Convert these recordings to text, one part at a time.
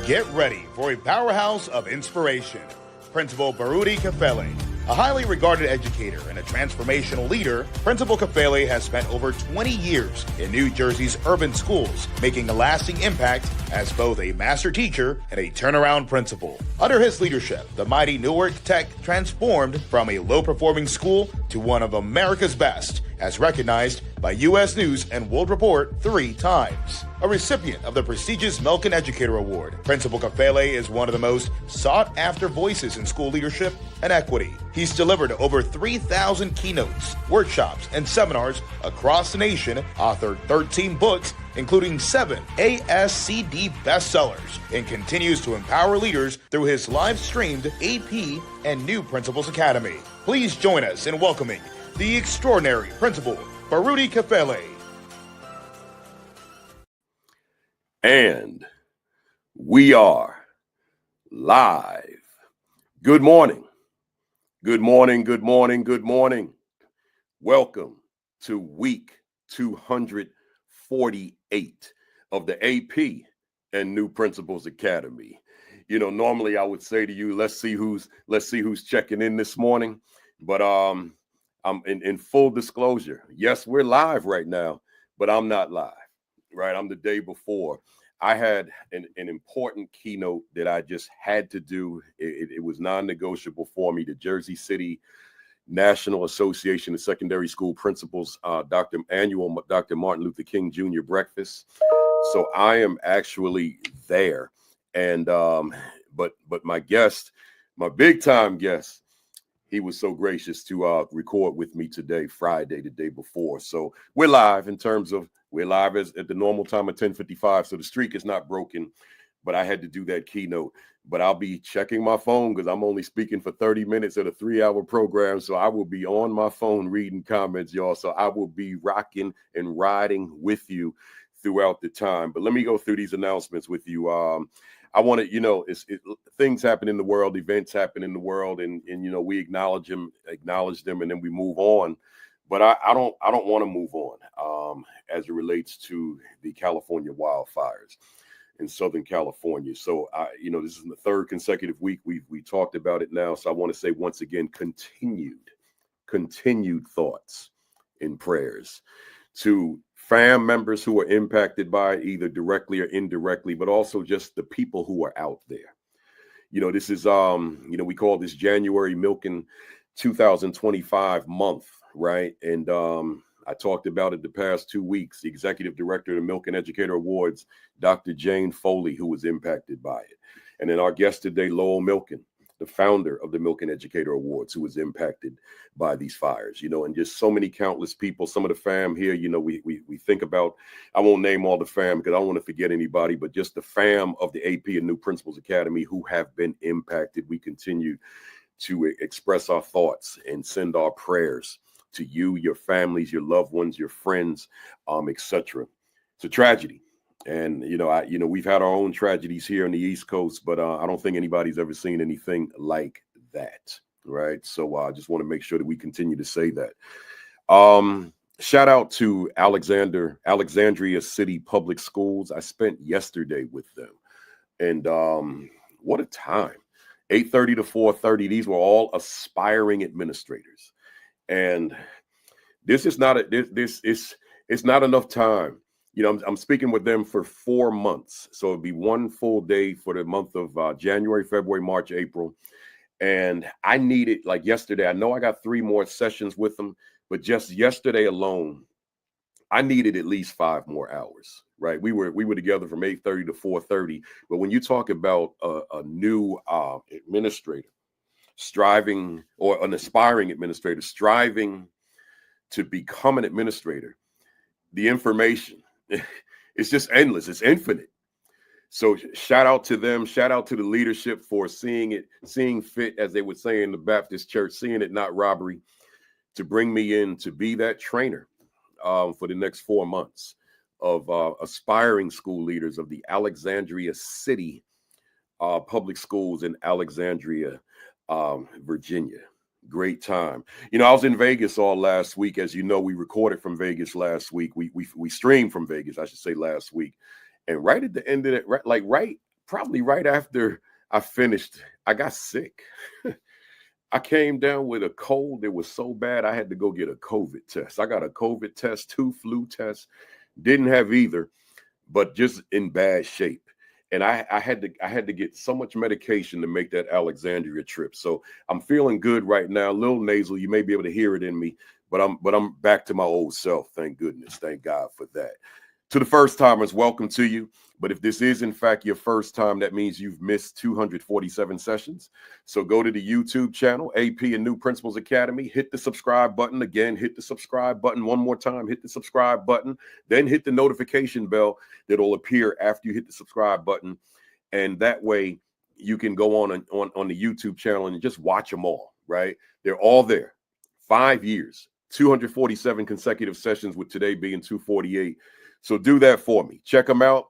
Get ready for a powerhouse of inspiration. Principal Baruti Kafele. A highly regarded educator and a transformational leader, Principal Kafele has spent over 20 years in New Jersey's urban schools, making a lasting impact as both a master teacher and a turnaround principal. Under his leadership, the mighty Newark Tech transformed from a low-performing school to one of America's best, as recognized by U.S. News and World Report 3 times. A recipient of the prestigious Milken Educator Award, Principal Kafele is one of the most sought-after voices in school leadership and equity. He's delivered over 3,000 keynotes, workshops, and seminars across the nation, authored 13 books, including 7 ASCD bestsellers, and continues to empower leaders through his live-streamed AP and New Principals Academy. Please join us in welcoming the extraordinary Principal Baruti Kafele. And we are live. Good morning. Good morning, good morning, good morning. Welcome to week 248 of the AP and New Principals Academy. You know, normally I would say to you, let's see who's checking in this morning. But I'm in full disclosure. Yes, we're live right now, but I'm not live, right? I'm the day before. I had an important keynote that I just had to do. It was non-negotiable for me. The Jersey City National Association of Secondary School Principals, Dr. Martin Luther King Jr. breakfast. So I am actually there. And but my guest, my big time guest, he was so gracious to record with me today, Friday, the day before. So we're live at the normal time of 10:55. So the streak is not broken, but I had to do that keynote. But I'll be checking my phone because I'm only speaking for 30 minutes at a 3-hour program. So I will be on my phone reading comments, y'all. So I will be rocking and riding with you throughout the time. But let me go through these announcements with you. I want to, things happen in the world, events happen in the world, and we acknowledge them, and then we move on. But I don't want to move on as it relates to the California wildfires in Southern California. So this is the third consecutive week we talked about it now. So I want to say once again, continued thoughts and prayers to fam members who are impacted by it, either directly or indirectly, but also just the people who are out there. This is, we call this January Milken 2025 month, right? And I talked about it the past 2 weeks. The executive director of the Milken Educator Awards, Dr. Jane Foley, who was impacted by it. And then our guest today, Lowell Milken, the founder of the Milken Educator Awards, who was impacted by these fires, and just so many countless people, some of the fam here, we think about, I won't name all the fam because I don't want to forget anybody, but just the fam of the AP and New Principals Academy who have been impacted. We continue to express our thoughts and send our prayers to you, your families, your loved ones, your friends, etc. It's a tragedy. And, we've had our own tragedies here on the East Coast, but I don't think anybody's ever seen anything like that. Right. So I just want to make sure that we continue to say that. Shout out to Alexandria City Public Schools. I spent yesterday with them, and what a time. 8:30 to 4:30. These were all aspiring administrators. And this is not it's not enough time. I'm speaking with them for 4 months. So it'd be one full day for the month of January, February, March, April. And I needed, like yesterday, I know I got 3 more sessions with them, but just yesterday alone, I needed at least 5 more hours, right? We were together from 8:30 to 4:30. But when you talk about a new administrator striving, or an aspiring administrator striving to become an administrator, the information, it's just endless. It's infinite. So shout out to them. Shout out to the leadership for seeing fit, as they would say in the Baptist church, seeing it not robbery, to bring me in to be that trainer for the next 4 months of aspiring school leaders of the Alexandria City Public Schools in Alexandria, Virginia. Great time. I was in Vegas all last week. As you know, we recorded from Vegas last week. We streamed from Vegas, I should say, last week. And right at the end of it, right probably right after I finished, I got sick. I came down with a cold. It was so bad, I had to go get a COVID test. I got a COVID test, 2 flu tests, didn't have either, but just in bad shape. And I had to get so much medication to make that Alexandria trip. So I'm feeling good right now, a little nasal. You may be able to hear it in me, but I'm back to my old self. Thank goodness. Thank God for that. To the first timers, welcome to you. But if this is in fact your first time, that means you've missed 247 sessions. So go to the YouTube channel, AP and New Principals Academy, hit the subscribe button. Again, hit the subscribe button one more time, hit the subscribe button, then hit the notification bell that'll appear after you hit the subscribe button. And that way you can go on the YouTube channel and just watch them all, right? They're all there. 5 years, 247 consecutive sessions, with today being 248. So do that for me. Check them out,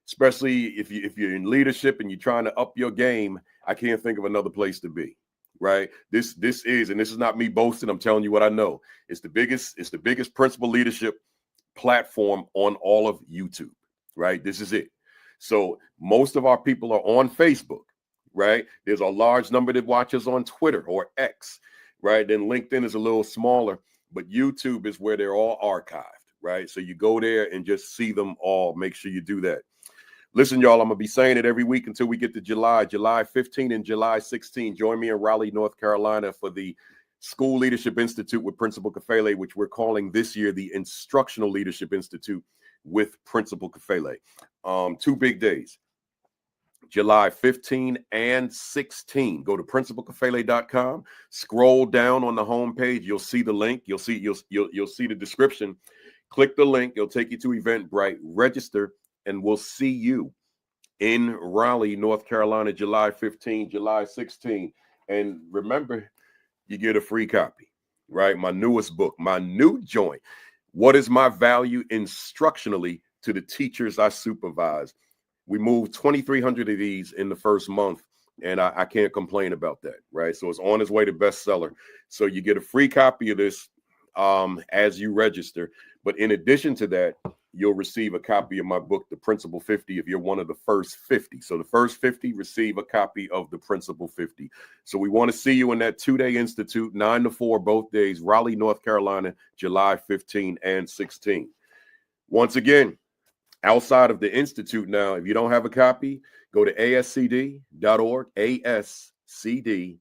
especially if you're in leadership and you're trying to up your game. I can't think of another place to be, right? This is, and this is not me boasting, I'm telling you what I know. It's the biggest principal leadership platform on all of YouTube, right? This is it. So most of our people are on Facebook, right? There's a large number that watches on Twitter or X, right? Then LinkedIn is a little smaller, but YouTube is where they're all archived. Right. So you go there and just see them all. Make sure you do that. Listen, y'all, I'm going to be saying it every week until we get to July 15 and July 16. Join me in Raleigh, North Carolina for the School Leadership Institute with Principal Kafele, which we're calling this year the Instructional Leadership Institute with Principal Kafele. 2 big days, July 15 and 16. Go to principalkafele.com. Scroll down on the homepage. You'll see the link. You'll see the description. Click the link. It'll take you to Eventbrite. Register, and we'll see you in Raleigh, North Carolina, July 15, July 16. And remember, you get a free copy, right? My newest book, my new joint. What is my value instructionally to the teachers I supervise? We moved 2,300 of these in the first month, and I can't complain about that, right? So it's on its way to bestseller. So you get a free copy of this as you register. But in addition to that, you'll receive a copy of my book, The Principal 50, if you're one of the first 50. So the first 50 receive a copy of The Principal 50. So we want to see you in that 2-day institute, 9 to 4, both days, Raleigh, North Carolina, July 15 and 16. Once again, outside of the institute now, if you don't have a copy, go to ascd.org, ascd.org,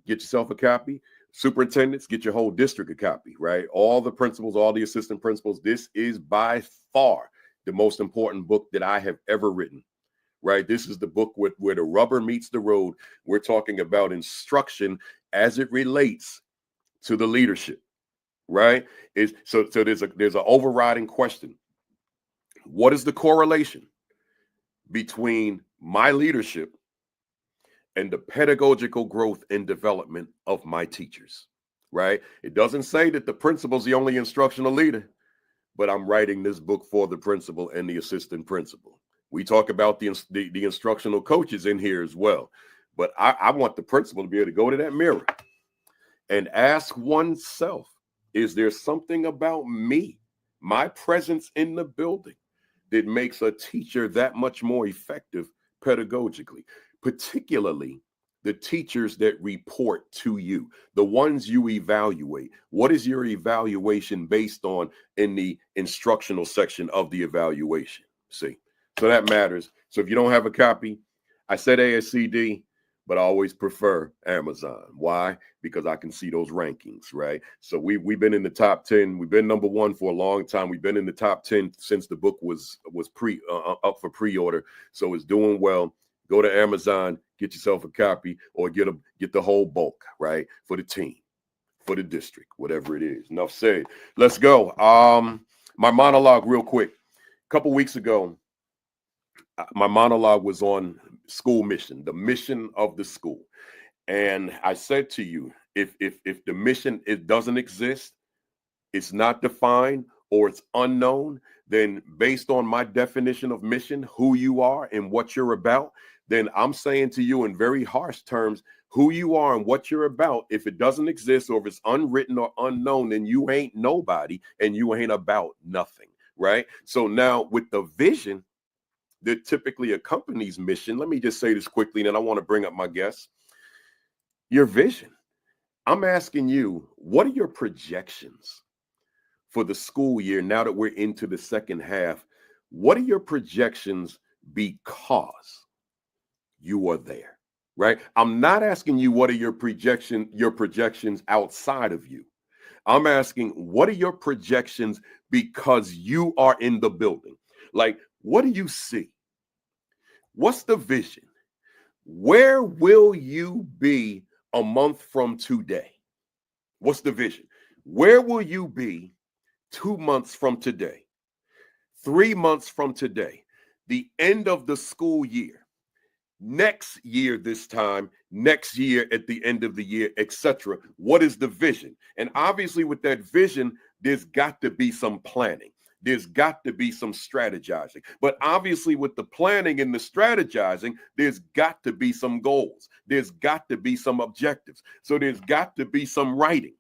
get yourself a copy. Superintendents, get your whole district a copy, right? All the principals, all the assistant principals. This is by far the most important book that I have ever written, right? This is the book where the rubber meets the road. We're talking about instruction as it relates to the leadership, right? So there's an overriding question. What is the correlation between my leadership and the pedagogical growth and development of my teachers, right? It doesn't say that the principal's the only instructional leader, but I'm writing this book for the principal and the assistant principal. We talk about the instructional coaches in here as well, but I want the principal to be able to go to that mirror and ask oneself, is there something about me, my presence in the building, that makes a teacher that much more effective pedagogically? Particularly the teachers that report to you, the ones you evaluate. What is your evaluation based on in the instructional section of the evaluation? See, so that matters. So if you don't have a copy, I said ASCD, but I always prefer Amazon. Why? Because I can see those rankings, right? So we've been in the top 10. We've been number 1 for a long time. We've been in the top 10 since the book was up for pre-order. So it's doing well. Go to Amazon, get yourself a copy, or get the whole bulk, right? For the team, for the district, whatever it is. Enough said. Let's go. My monologue real quick. A couple weeks ago, my monologue was on school mission, the mission of the school. And I said to you, if the mission, it doesn't exist, it's not defined, or it's unknown, then based on my definition of mission, who you are and what you're about, then I'm saying to you in very harsh terms, who you are and what you're about. If it doesn't exist, or if it's unwritten or unknown, then you ain't nobody and you ain't about nothing, right? So now with the vision, that typically accompanies mission. Let me just say this quickly, and then I want to bring up my guests. Your vision. I'm asking you, what are your projections for the school year now that we're into the second half? What are your projections because you are there, right? I'm not asking you what are your projections outside of you. I'm asking, what are your projections because you are in the building? Like, what do you see? What's the vision? Where will you be a month from today? What's the vision? Where will you be 2 months from today? 3 months from today? The end of the school year? Next year this time, next year at the end of the year, etc. What is the vision? And obviously with that vision, there's got to be some planning. There's got to be some strategizing. But obviously with the planning and the strategizing, there's got to be some goals. There's got to be some objectives. So there's got to be some writing.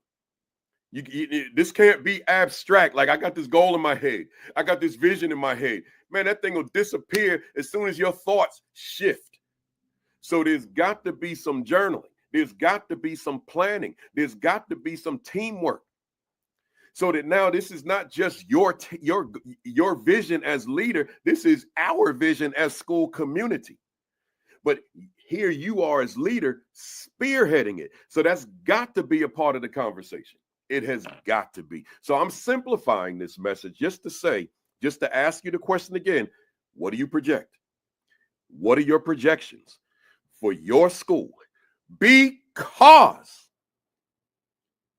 This can't be abstract. Like, I got this goal in my head. I got this vision in my head. Man, that thing will disappear as soon as your thoughts shift. So there's got to be some journaling. There's got to be some planning. There's got to be some teamwork. So that now this is not just your vision as leader. This is our vision as school community. But here you are as leader spearheading it. So that's got to be a part of the conversation. It has got to be. So I'm simplifying this message just to ask you the question again. What do you project? What are your projections for your school? Because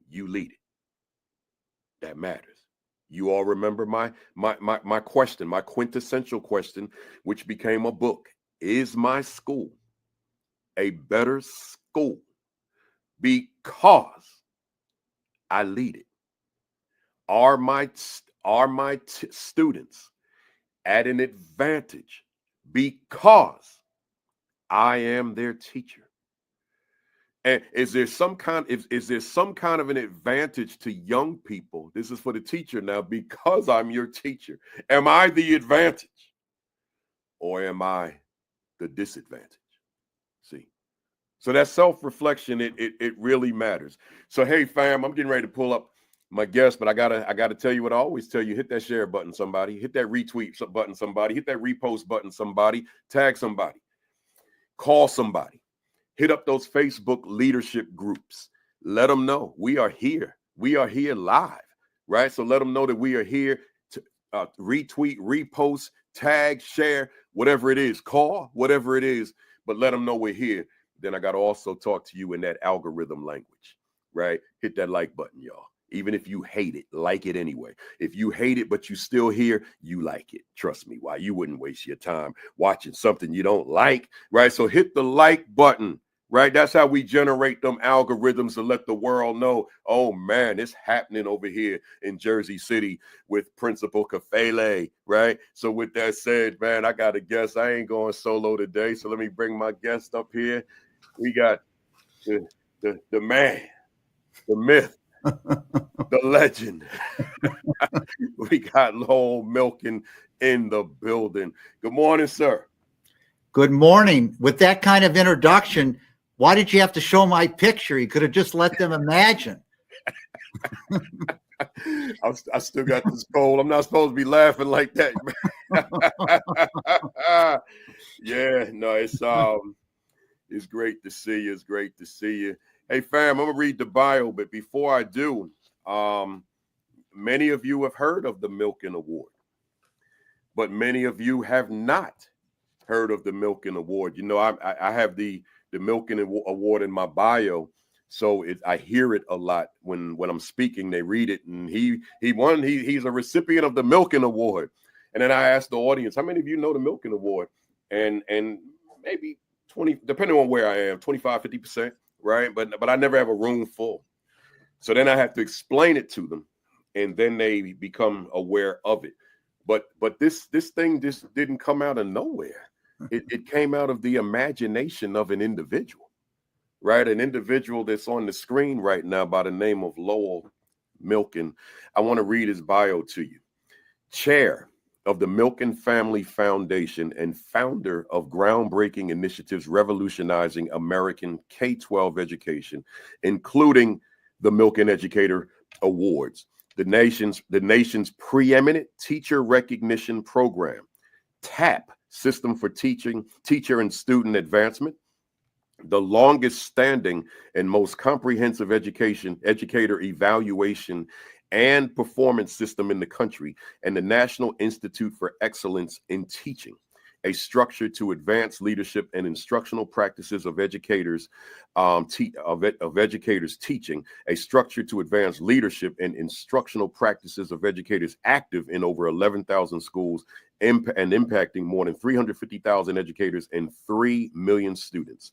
you lead it. That matters. You all remember my question, my quintessential question, which became a book. Is my school a better school because I lead it? Are my students at an advantage because I am their teacher? And is there some kind of an advantage to young people? This is for the teacher now, because I'm your teacher. Am I the advantage or am I the disadvantage? See, so that self-reflection, it really matters. So, hey, fam, I'm getting ready to pull up my guest, but I gotta tell you what I always tell you: hit that share button, somebody. Hit that retweet button, somebody. Hit that repost button, somebody. Tag somebody. Call somebody. Hit up those Facebook leadership groups. Let them know we are here. We are here live, right? So let them know that we are here to retweet, repost, tag, share, whatever it is, call, whatever it is, but let them know we're here. Then I got to also talk to you in that algorithm language, right? Hit that like button, y'all. Even if you hate it, like it anyway. If you hate it, but you still here, you like it. Trust me, why? You wouldn't waste your time watching something you don't like, right? So hit the like button. Right? That's how we generate them algorithms to let the world know, oh man, it's happening over here in Jersey City with Principal Kafele, right? So with that said, man, I got a guest. I ain't going solo today. So let me bring my guest up here. We got the man, the myth, the legend. We got Lowell Milken in the building. Good morning, sir. Good morning. With that kind of introduction, why did you have to show my picture? You could have just let them imagine. I still got this cold. I'm not supposed to be laughing like that. Yeah, no, it's great to see you. It's great to see you. Hey, fam, I'm gonna read the bio, but before I do, many of you have heard of the Milken Award, but many of you have not heard of the Milken Award. You know, I have the Milken Award in my bio, so I hear it a lot when I'm speaking. They read it, and he's a recipient of the Milken Award. And then I asked the audience, how many of you know the Milken Award? And maybe 20, depending on where I am, 25, 50%, right? But I never have a room full. So then I have to explain it to them, and then they become aware of it. But this thing just didn't come out of nowhere. It came out of the imagination of an individual, right? An individual that's on the screen right now by the name of Lowell Milken. I want to read his bio to you. Chair of the Milken Family Foundation and founder of groundbreaking initiatives revolutionizing American K-12 education, including the Milken Educator Awards, the nation's preeminent teacher recognition program, TAP, System for Teacher and Student Advancement, the longest standing and most comprehensive educator evaluation and performance system in the country, and the National Institute for Excellence in Teaching, a structure to advance leadership and instructional practices of educators, educators teaching, a structure to advance leadership and instructional practices of educators active in over 11,000 schools and impacting more than 350,000 educators and 3 million students.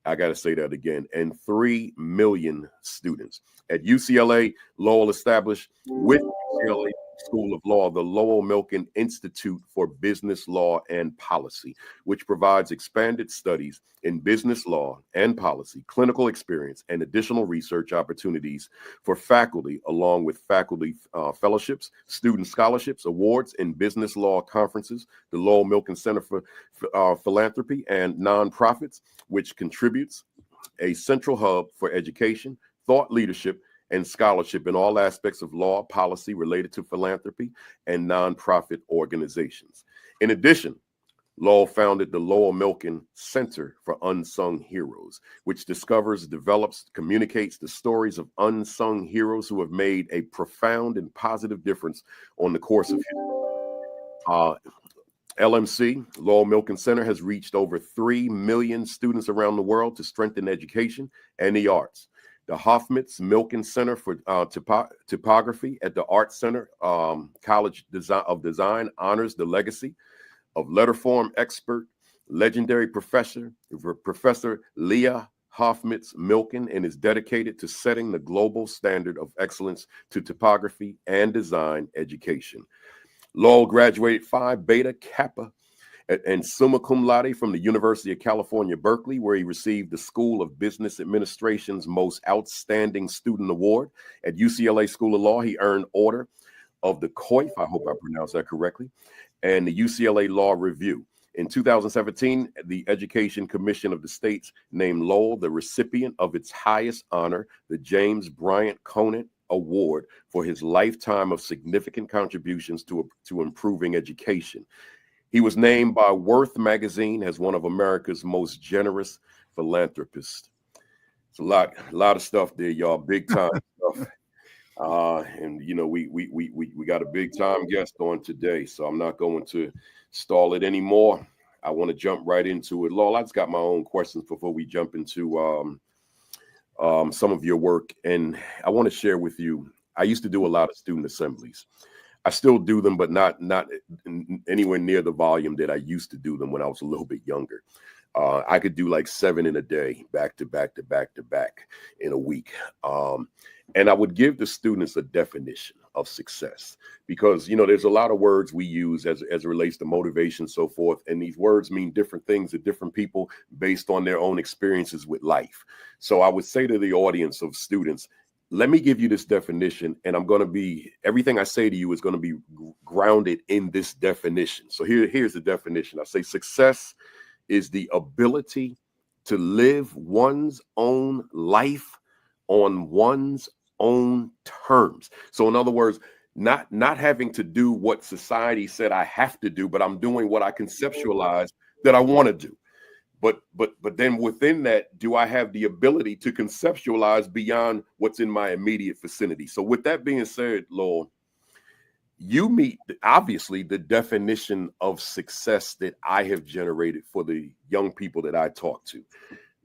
I got to say that again, and 3 million students. At UCLA, Lowell established with UCLA School of Law, the Lowell Milken Institute for Business Law and Policy, which provides expanded studies in business law and policy, clinical experience, and additional research opportunities for faculty, along with faculty fellowships, student scholarships, awards, and business law conferences. The Lowell Milken Center for Philanthropy and Nonprofits, which contributes a central hub for education, thought leadership, and scholarship in all aspects of law, policy related to philanthropy and nonprofit organizations. In addition, Lowell founded the Lowell Milken Center for Unsung Heroes, which discovers, develops, communicates the stories of unsung heroes who have made a profound and positive difference on the course of history. LMC, Lowell Milken Center, has reached over 3 million students around the world to strengthen education and the arts. The Hofmitz Milken Center for Typography at the Art Center College of Design honors the legacy of letterform expert, legendary Professor Leah Hofmitz Milken, and is dedicated to setting the global standard of excellence to typography and design education. Lowell graduated Phi Beta Kappa and summa cum laude from the University of California, Berkeley, where he received the School of Business Administration's Most Outstanding Student Award. At UCLA School of Law, he earned Order of the Coif, I hope I pronounced that correctly, and the UCLA Law Review. In 2017, the Education Commission of the States named Lowell the recipient of its highest honor, the James Bryant Conant Award, for his lifetime of significant contributions to improving education. He was named by Worth magazine as one of America's most generous philanthropists. It's a lot of stuff there, y'all. Big time stuff. And you know, we got a big time guest on today, so I'm not going to stall it anymore. I want to jump right into it. Lowell, I just got my own questions before we jump into some of your work, and I want to share with you. I used to do a lot of student assemblies. I still do them, but not anywhere near the volume that I used to do them when I was a little bit younger. I could do like 7 in a day, back to back to back to back in a week. And I would give the students a definition of success, because, you know, there's a lot of words we use as it relates to motivation, so forth. And these words mean different things to different people based on their own experiences with life. So I would say to the audience of students, let me give you this definition, and everything I say to you is going to be grounded in this definition. So here's the definition. I say success is the ability to live one's own life on one's own terms. So in other words, not having to do what society said I have to do, but I'm doing what I conceptualize that I want to do. But then within that, do I have the ability to conceptualize beyond what's in my immediate vicinity? So with that being said, Lowell, you meet obviously the definition of success that I have generated for the young people that I talk to.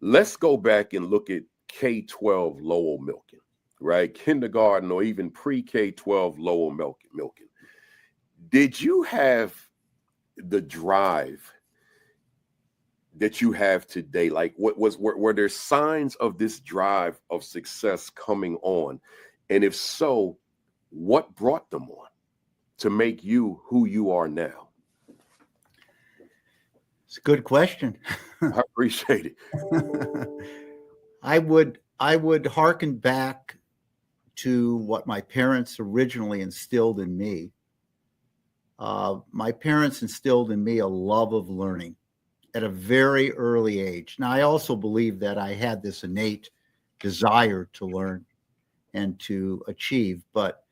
Let's go back and look at K-12 Lowell Milken, right? Kindergarten or even pre-K-12 Lowell Milken. Did you have the drive that you have today? Like, were there signs of this drive of success coming on? And if so, what brought them on to make you who you are now? It's a good question. I appreciate it. I would hearken back to what my parents originally instilled in me. My parents instilled in me a love of learning at a very early age. Now, I also believe that I had this innate desire to learn and to achieve, but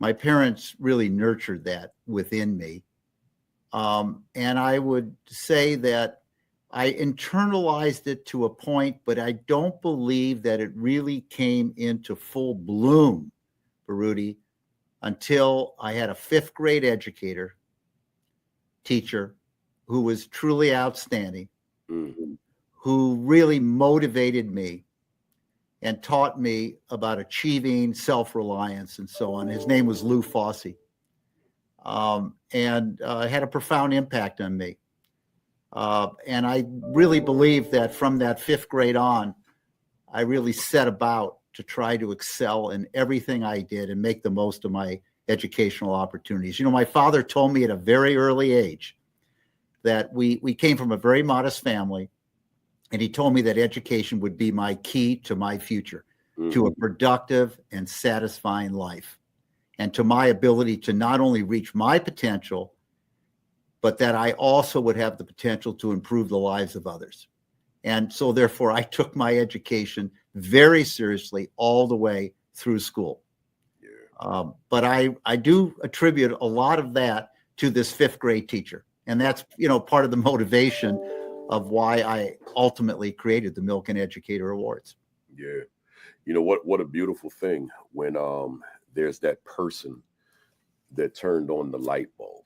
my parents really nurtured that within me. And I would say that I internalized it to a point, but I don't believe that it really came into full bloom, Baruti, until I had a fifth grade educator, teacher, who was truly outstanding, who really motivated me and taught me about achieving self-reliance and so on. His name was Lou Fossey, and had a profound impact on me. And I really believe that from that fifth grade on, I really set about to try to excel in everything I did and make the most of my educational opportunities. You know, my father told me at a very early age that we came from a very modest family, and he told me that education would be my key to my future, to a productive and satisfying life, and to my ability to not only reach my potential, but that I also would have the potential to improve the lives of others. And so therefore I took my education very seriously all the way through school. But I do attribute a lot of that to this fifth grade teacher. And that's, you know, part of the motivation of why I ultimately created the Milken Educator Awards. Yeah. You know, what a beautiful thing when there's that person that turned on the light bulb.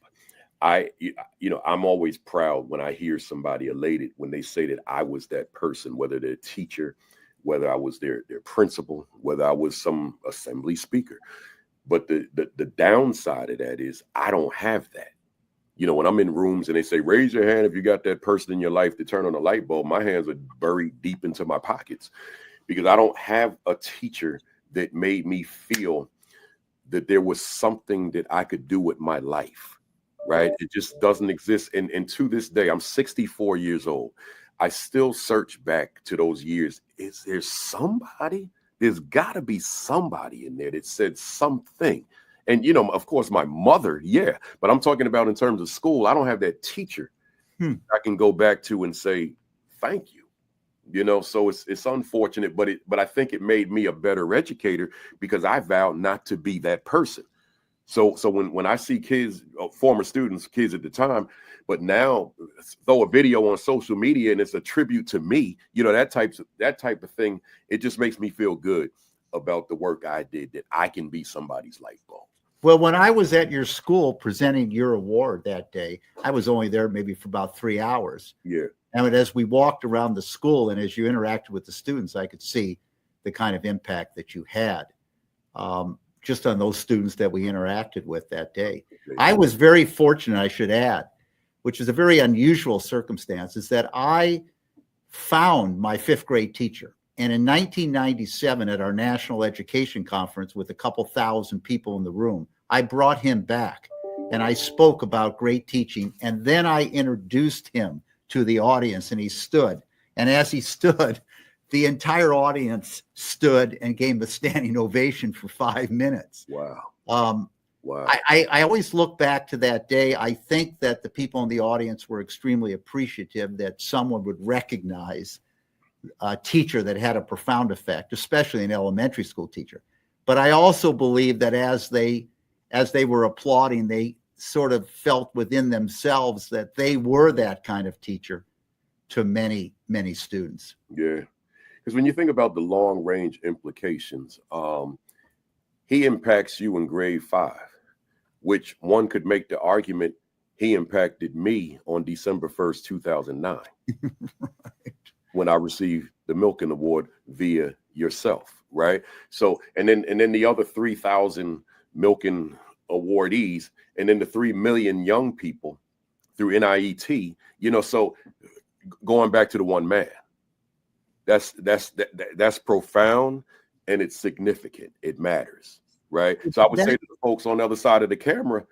I'm always proud when I hear somebody elated when they say that I was that person, whether they're a teacher, whether I was their principal, whether I was some assembly speaker. But the downside of that is I don't have that. You know, when I'm in rooms and they say, raise your hand if you got that person in your life to turn on a light bulb, my hands are buried deep into my pockets because I don't have a teacher that made me feel that there was something that I could do with my life, right? It just doesn't exist. And to this day, I'm 64 years old. I still search back to those years. Is there somebody? There's got to be somebody in there that said something. And, you know, of course, my mother, yeah. But I'm talking about in terms of school, I don't have that teacher I can go back to and say, thank you. You know, so it's unfortunate, but I think it made me a better educator because I vowed not to be that person. So when I see kids, former students, kids at the time, but now throw a video on social media and it's a tribute to me, you know, that type of thing, it just makes me feel good about the work I did, that I can be somebody's light bulb. Well, when I was at your school presenting your award that day, I was only there maybe for about 3 hours. Yeah. And as we walked around the school and as you interacted with the students, I could see the kind of impact that you had just on those students that we interacted with that day. I was very fortunate, I should add, which is a very unusual circumstance, is that I found my fifth grade teacher. And in 1997, at our national education conference with a couple thousand people in the room, I brought him back and I spoke about great teaching. And then I introduced him to the audience and he stood. And as he stood, the entire audience stood and gave him a standing ovation for 5 minutes. Wow. Wow. I always look back to that day. I think that the people in the audience were extremely appreciative that someone would recognize a teacher that had a profound effect, especially an elementary school teacher. But I also believe that as they were applauding, they sort of felt within themselves that they were that kind of teacher to many, many students. Yeah. Because when you think about the long range implications, he impacts you in grade 5, which one could make the argument he impacted me on December 1st, 2009. Right. When I received the Milken Award via yourself, right? So, and then the other 3,000 Milken awardees, and then the 3 million young people through NIET, you know, so going back to the one man, that's profound and it's significant. It matters, right? So I would say to the folks on the other side of the camera,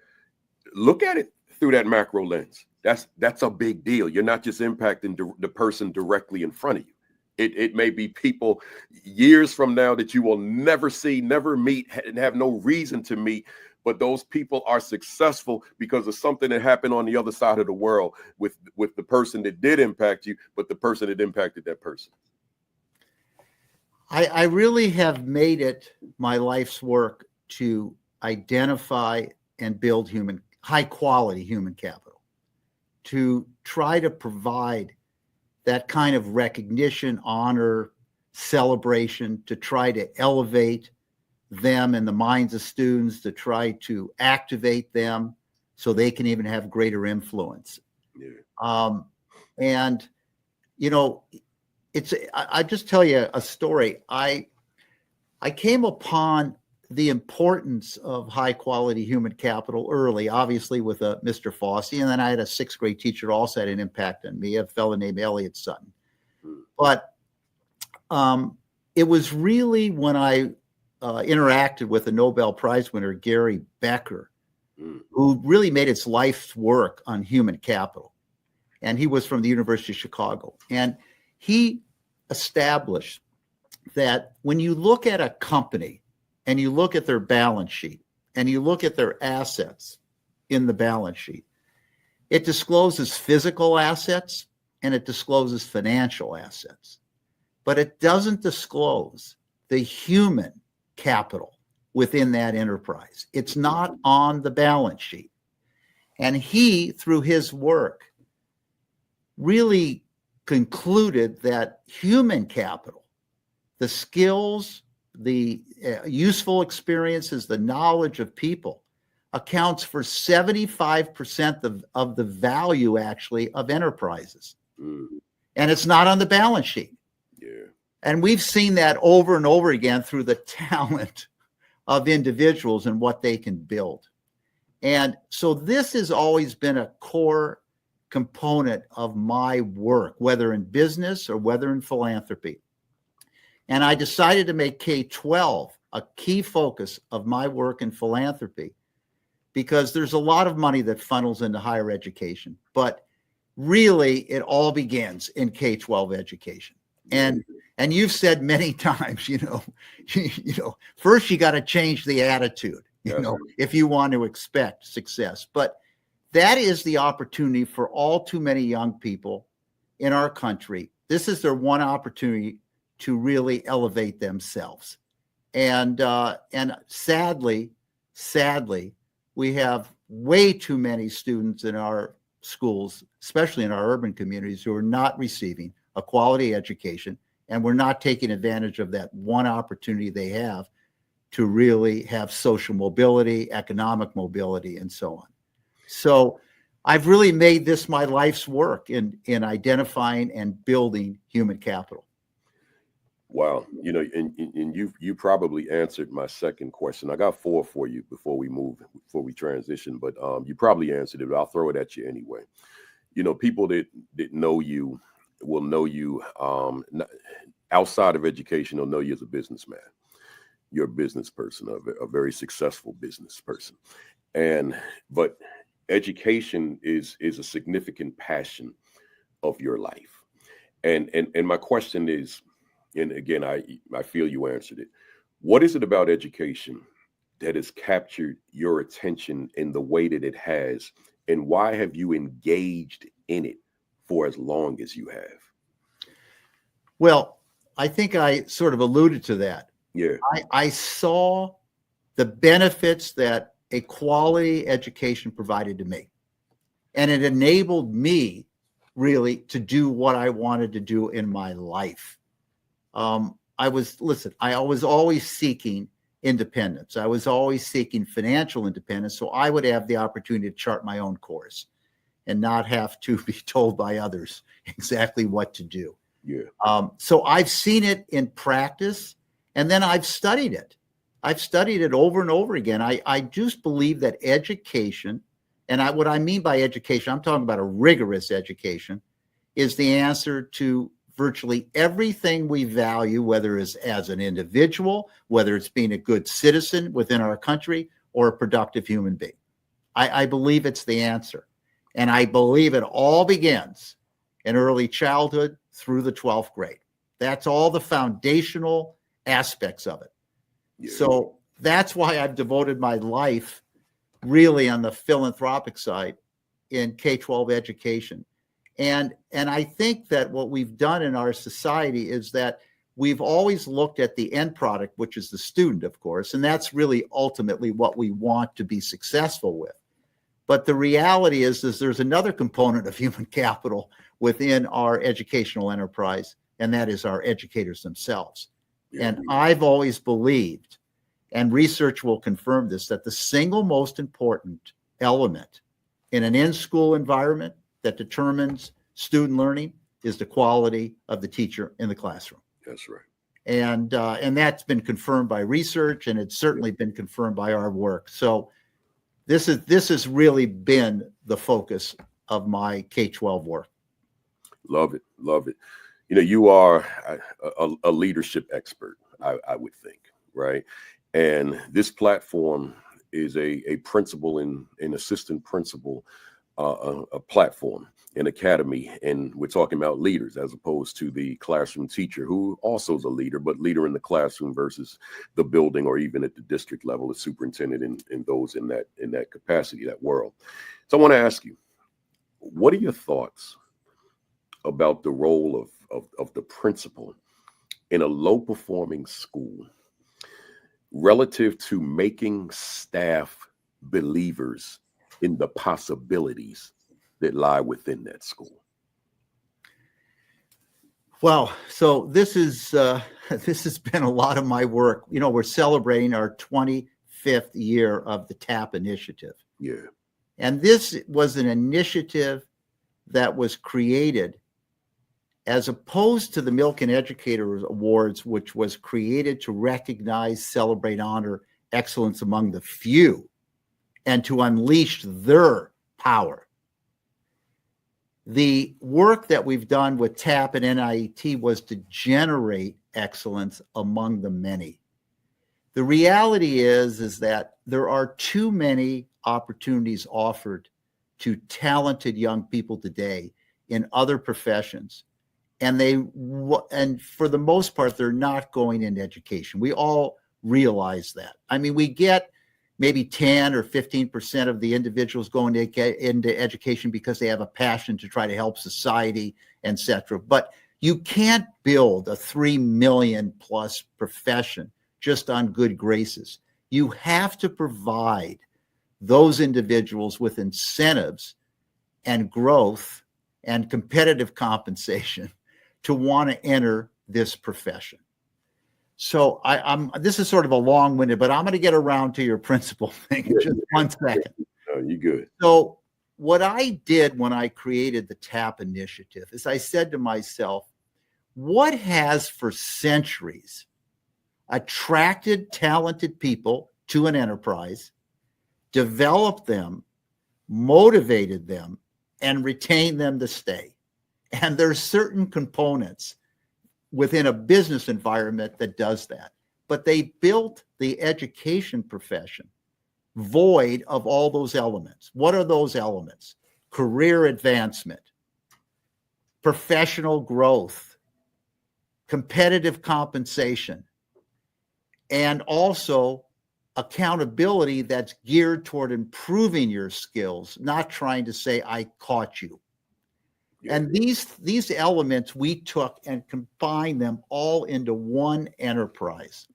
look at it through that macro lens. That's a big deal. You're not just impacting the person directly in front of you. It may be people years from now that you will never see, never meet, and have no reason to meet. but those people are successful because of something that happened on the other side of the world with the person that did impact you, but the person that impacted that person. I really have made it my life's work to identify and build high quality human capital, to try to provide that kind of recognition, honor, celebration, to try to elevate them in the minds of students, to try to activate them so they can even have greater influence. Yeah. And, you know, I just tell you a story. I came upon the importance of high quality human capital early, obviously with Mr. Fossey. And then I had a sixth grade teacher who also had an impact on me, a fellow named Elliot Sutton. But it was really when I interacted with the Nobel Prize winner, Gary Becker, who really made his life's work on human capital. And he was from the University of Chicago. And he established that when you look at a company and you look at their balance sheet and you look at their assets in the balance sheet, it discloses physical assets and it discloses financial assets, but it doesn't disclose the human capital within that enterprise. It's not on the balance sheet. And he, through his work, really concluded that human capital, the skills, the useful experiences, the knowledge of people, accounts for 75% of the value actually of enterprises. And it's not on the balance sheet. Yeah. And we've seen that over and over again through the talent of individuals and what they can build. And so this has always been a core component of my work, whether in business or whether in philanthropy. And I decided to make K-12 a key focus of my work in philanthropy because there's a lot of money that funnels into higher education, but really it all begins in K-12 education. And you've said many times, you know, first you got to change the attitude, if you want to expect success. But that is the opportunity for all too many young people in our country. This is their one opportunity to really elevate themselves. And sadly, we have way too many students in our schools, especially in our urban communities, who are not receiving a quality education, and we're not taking advantage of that one opportunity they have to really have social mobility, economic mobility, and so on. So I've really made this my life's work in identifying and building human capital. Wow. You know, and you probably answered my second question. I got 4 for you before we transition, but you probably answered it, but I'll throw it at you anyway. You know, people that know you will know you outside of education. They'll know you as a businessman. You're a business person, a very successful business person. But education is a significant passion of your life. And my question is, and again, I feel you answered it. What is it about education that has captured your attention in the way that it has? And why have you engaged in it for as long as you have? Well, I think I sort of alluded to that. Yeah. I saw the benefits that a quality education provided to me. And it enabled me really to do what I wanted to do in my life. I was always seeking independence. I was always seeking financial independence. So I would have the opportunity to chart my own course and not have to be told by others exactly what to do. Yeah. So I've seen it in practice, and then I've studied it. I've studied it over and over again. I just believe that education, and what I mean by education, I'm talking about a rigorous education, is the answer to virtually everything we value, whether it's as an individual, whether it's being a good citizen within our country, or a productive human being. I believe it's the answer. And I believe it all begins in early childhood through the 12th grade. That's all the foundational aspects of it. Yeah. So that's why I've devoted my life really on the philanthropic side in K-12 education. And I think that what we've done in our society is that we've always looked at the end product, which is the student, of course, and that's really ultimately what we want to be successful with. But the reality is there's another component of human capital within our educational enterprise, and that is our educators themselves. Yeah. And I've always believed, and research will confirm this, that the single most important element in an in-school environment that determines student learning is the quality of the teacher in the classroom. That's right. And that's been confirmed by research, and it's certainly been confirmed by our work. So this has really been the focus of my K-12 work. Love it. Love it. You know, you are a leadership expert, I would think, right? And this platform is a principal and an assistant principal, a platform, an academy. And we're talking about leaders as opposed to the classroom teacher, who also is a leader, but leader in the classroom versus the building, or even at the district level, the superintendent and those in that capacity, that world. So I want to ask you, what are your thoughts about the role of the principal in a low-performing school relative to making staff believers in the possibilities that lie within that school? Well, so this has been a lot of my work. You know, we're celebrating our 25th year of the TAP initiative. Yeah. And this was an initiative that was created as opposed to the Milken Educator Awards, which was created to recognize, celebrate, honor excellence among the few and to unleash their power. The work that we've done with TAP and NIET was to generate excellence among the many. The reality is that there are too many opportunities offered to talented young people today in other professions. And for the most part, they're not going into education. We all realize that. I mean, we get maybe 10 or 15% of the individuals going into education because they have a passion to try to help society, etc. But you can't build a 3 million plus profession just on good graces. You have to provide those individuals with incentives and growth and competitive compensation to want to enter this profession. So this is sort of a long-winded, but I'm going to get around to your principal thing in just 1 second. Oh, you good. So what I did when I created the TAP initiative is I said to myself, what has for centuries attracted talented people to an enterprise, developed them, motivated them, and retained them to stay? And there's certain components within a business environment that does that. But they built the education profession void of all those elements. What are those elements? Career advancement, professional growth, competitive compensation, and also accountability that's geared toward improving your skills, not trying to say, I caught you. And these elements we took and combined them all into one enterprise.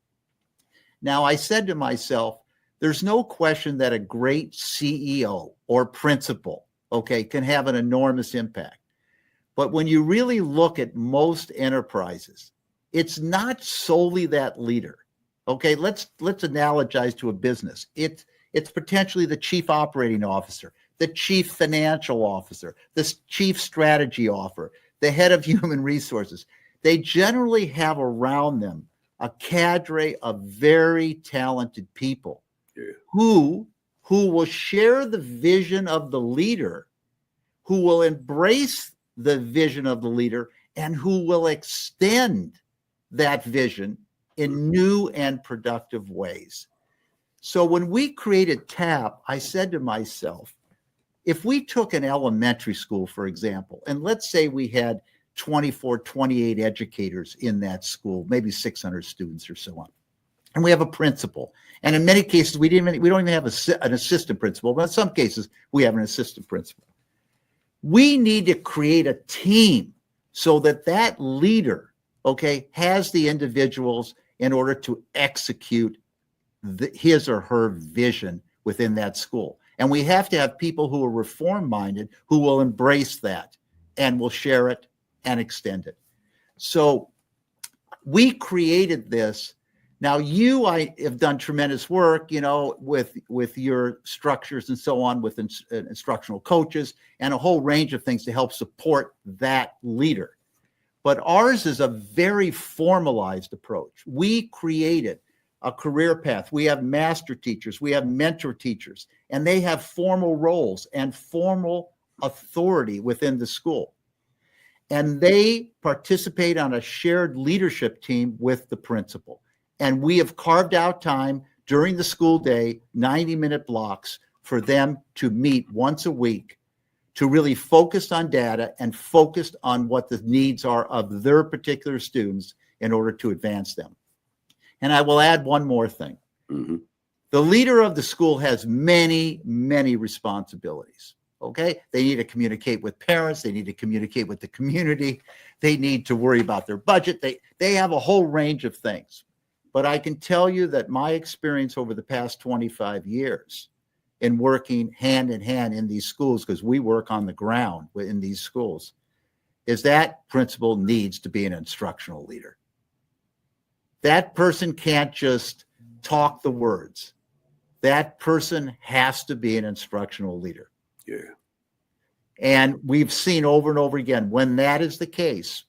Now, I said to myself, there's no question that a great CEO or principal, can have an enormous impact. But when you really look at most enterprises, it's not solely that leader. Let's analogize to a business. It's potentially the chief operating officer, the chief financial officer, the chief strategy officer, the head of human resources. They generally have around them a cadre of very talented people who will share the vision of the leader, who will embrace the vision of the leader, and who will extend that vision in new and productive ways. So when we created TAP, I said to myself, if we took an elementary school, for example, and let's say we had 24, 28 educators in that school, maybe 600 students or so on. and we have a principal. And in many cases, we don't even have an assistant principal, but in some cases, we have an assistant principal. We need to create a team so that leader, okay, has the individuals in order to execute his or her vision within that school. And we have to have people who are reform-minded who will embrace that and will share it and extend it. So we created this. Now, I have done tremendous work, with your structures and so on, with instructional coaches and a whole range of things to help support that leader. But ours is a very formalized approach. We created a career path. We have master teachers. We have mentor teachers, and they have formal roles and formal authority within the school. And they participate on a shared leadership team with the principal. And we have carved out time during the school day, 90-minute blocks, for them to meet once a week to really focus on data and focus on what the needs are of their particular students in order to advance them. And I will add one more thing. Mm-hmm. The leader of the school has many, many responsibilities. Okay? They need to communicate with parents. They need to communicate with the community. They need to worry about their budget. They have a whole range of things. But I can tell you that my experience over the past 25 years in working hand in hand in these schools, because we work on the ground in these schools, is that principal needs to be an instructional leader. That person can't just talk the words. That person has to be an instructional leader. Yeah. And we've seen over and over again, when that is the case,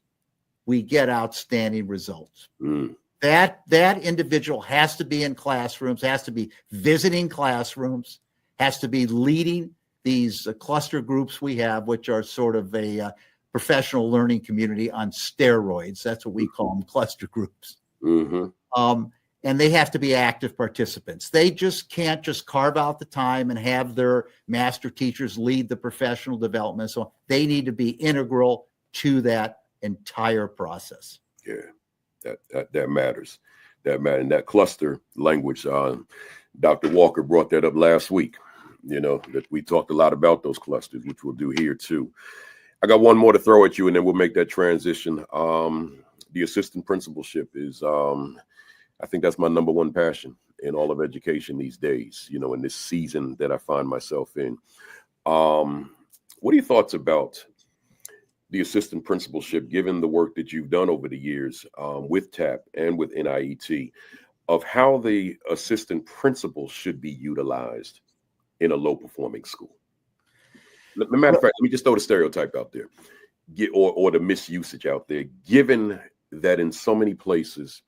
we get outstanding results. Mm. That individual has to be in classrooms, has to be visiting classrooms, has to be leading these cluster groups we have, which are sort of a professional learning community on steroids. That's what we call them, cluster groups. Mm-hmm. And they have to be active participants. They just can't just carve out the time and have their master teachers lead the professional development. So they need to be integral to that entire process. Yeah, that matters. That matters. And that cluster language, Dr. Walker brought that up last week, that we talked a lot about those clusters, which we'll do here too. I got one more to throw at you, and then we'll make that transition. The assistant principalship is, I think that's my number one passion in all of education these days, in this season that I find myself in. What are your thoughts about the assistant principalship, given the work that you've done over the years with TAP and with NIET, of how the assistant principal should be utilized in a low-performing school? Matter of fact, let me just throw the stereotype out there, or the misusage out there, given that in so many places,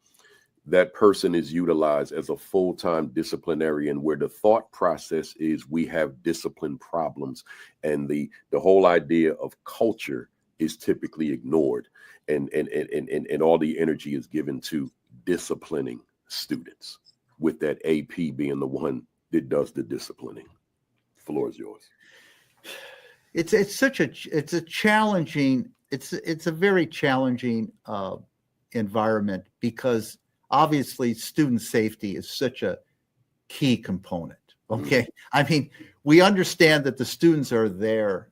that person is utilized as a full-time disciplinarian, where the thought process is we have discipline problems, and the whole idea of culture is typically ignored, and all the energy is given to disciplining students, with that AP being the one that does the disciplining. The floor is yours. It's a very challenging environment, because obviously student safety is such a key component. Okay. I mean, we understand that the students are there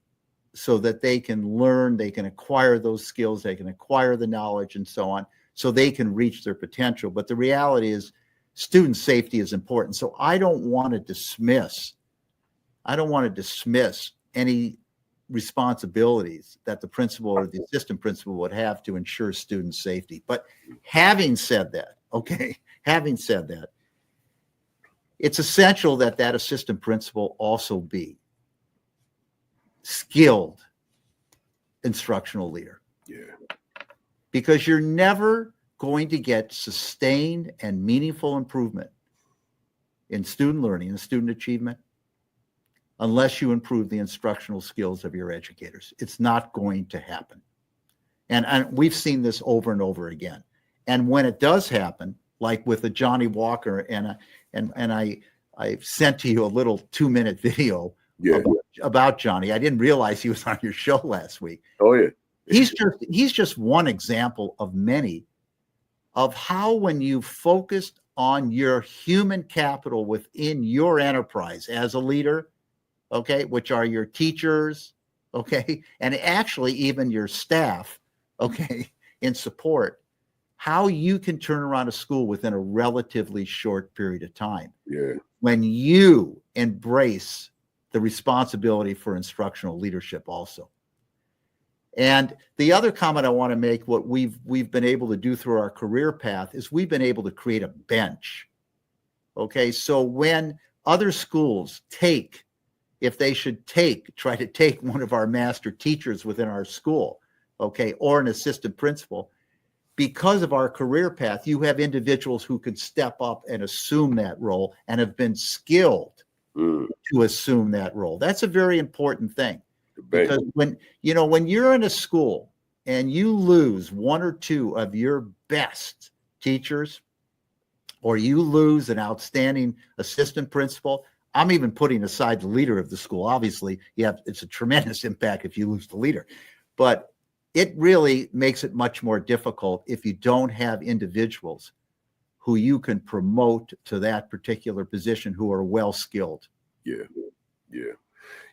so that they can learn, they can acquire those skills, they can acquire the knowledge and so on, so they can reach their potential. But the reality is student safety is important. So I don't want to dismiss any responsibilities that the principal or the assistant principal would have to ensure student safety. But having said that, it's essential that assistant principal also be skilled instructional leader. Yeah. Because you're never going to get sustained and meaningful improvement in student learning and student achievement unless you improve the instructional skills of your educators. It's not going to happen. And we've seen this over and over again. And when it does happen, like with the Johnny Walker, and I sent to you a little 2-minute video about Johnny. I didn't realize he was on your show last week. Oh yeah. He's just one example of many of how, when you focused on your human capital within your enterprise as a leader, okay, which are your teachers, okay, and actually even your staff, okay, in support, how you can turn around a school within a relatively short period of time. Yeah. When you embrace the responsibility for instructional leadership also. And the other comment I want to make, what we've been able to do through our career path is we've been able to create a bench. Okay, so when other schools if they should try to take one of our master teachers within our school, okay, or an assistant principal, because of our career path, you have individuals who could step up and assume that role and have been skilled to assume that role. That's a very important thing. Because when you're in a school and you lose one or two of your best teachers, or you lose an outstanding assistant principal, I'm even putting aside the leader of the school. Obviously, it's a tremendous impact if you lose the leader, but it really makes it much more difficult if you don't have individuals who you can promote to that particular position who are well skilled. Yeah.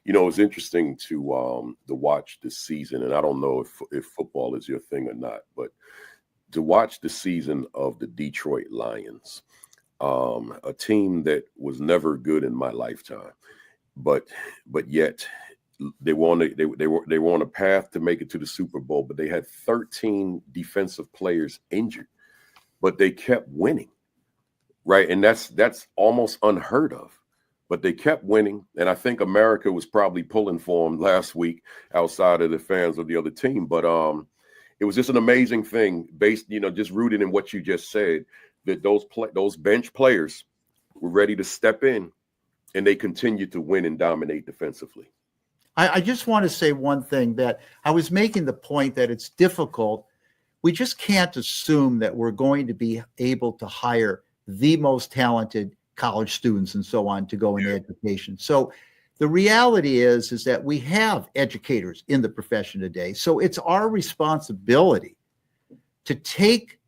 It's interesting to watch this season, and I don't know if football is your thing or not, but to watch the season of the Detroit Lions, a team that was never good in my lifetime, but yet they were on a path to make it to the Super Bowl, but they had 13 defensive players injured, but they kept winning, right? And that's almost unheard of. But they kept winning, and I think America was probably pulling for them last week outside of the fans of the other team. But it was just an amazing thing based, just rooted in what you just said, that those bench players were ready to step in, and they continued to win and dominate defensively. I just want to say one thing, that I was making the point that it's difficult. We just can't assume that we're going to be able to hire the most talented college students and so on to go into education. So the reality is that we have educators in the profession today. So it's our responsibility to take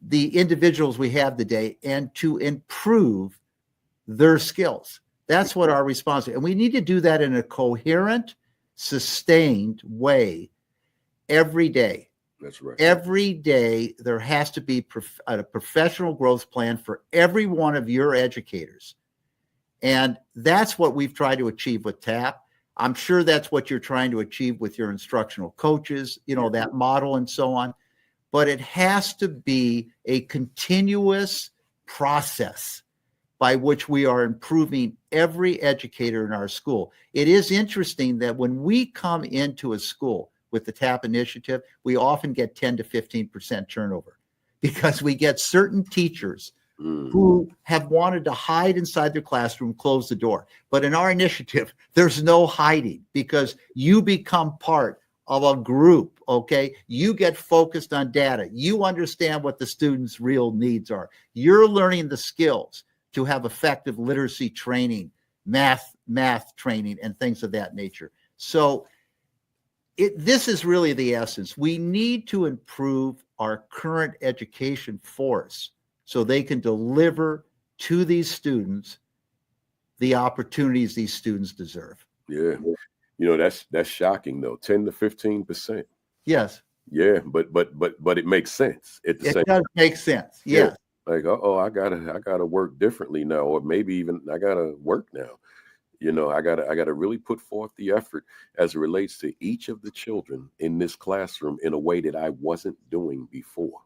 the individuals we have today and to improve their skills. That's what our responsibility. And we need to do that in a coherent, sustained way every day. That's right. Every day, there has to be a professional growth plan for every one of your educators. And that's what we've tried to achieve with TAP. I'm sure that's what you're trying to achieve with your instructional coaches, that model and so on. But it has to be a continuous process by which we are improving every educator in our school. It is interesting that when we come into a school with the TAP initiative, we often get 10 to 15% turnover because we get certain teachers who have wanted to hide inside their classroom, close the door. But in our initiative, there's no hiding because you become part of a group, okay? You get focused on data. You understand what the students' real needs are. You're learning the skills to have effective literacy training, math training, and things of that nature. So this is really the essence. We need to improve our current education force so they can deliver to these students the opportunities these students deserve. Yeah. That's shocking though. 10 to 15%. Yes. Yeah, but it makes sense. It does make sense. Yes. Yeah. Like, I gotta work differently now, or maybe even I gotta work now. I gotta really put forth the effort as it relates to each of the children in this classroom in a way that I wasn't doing before.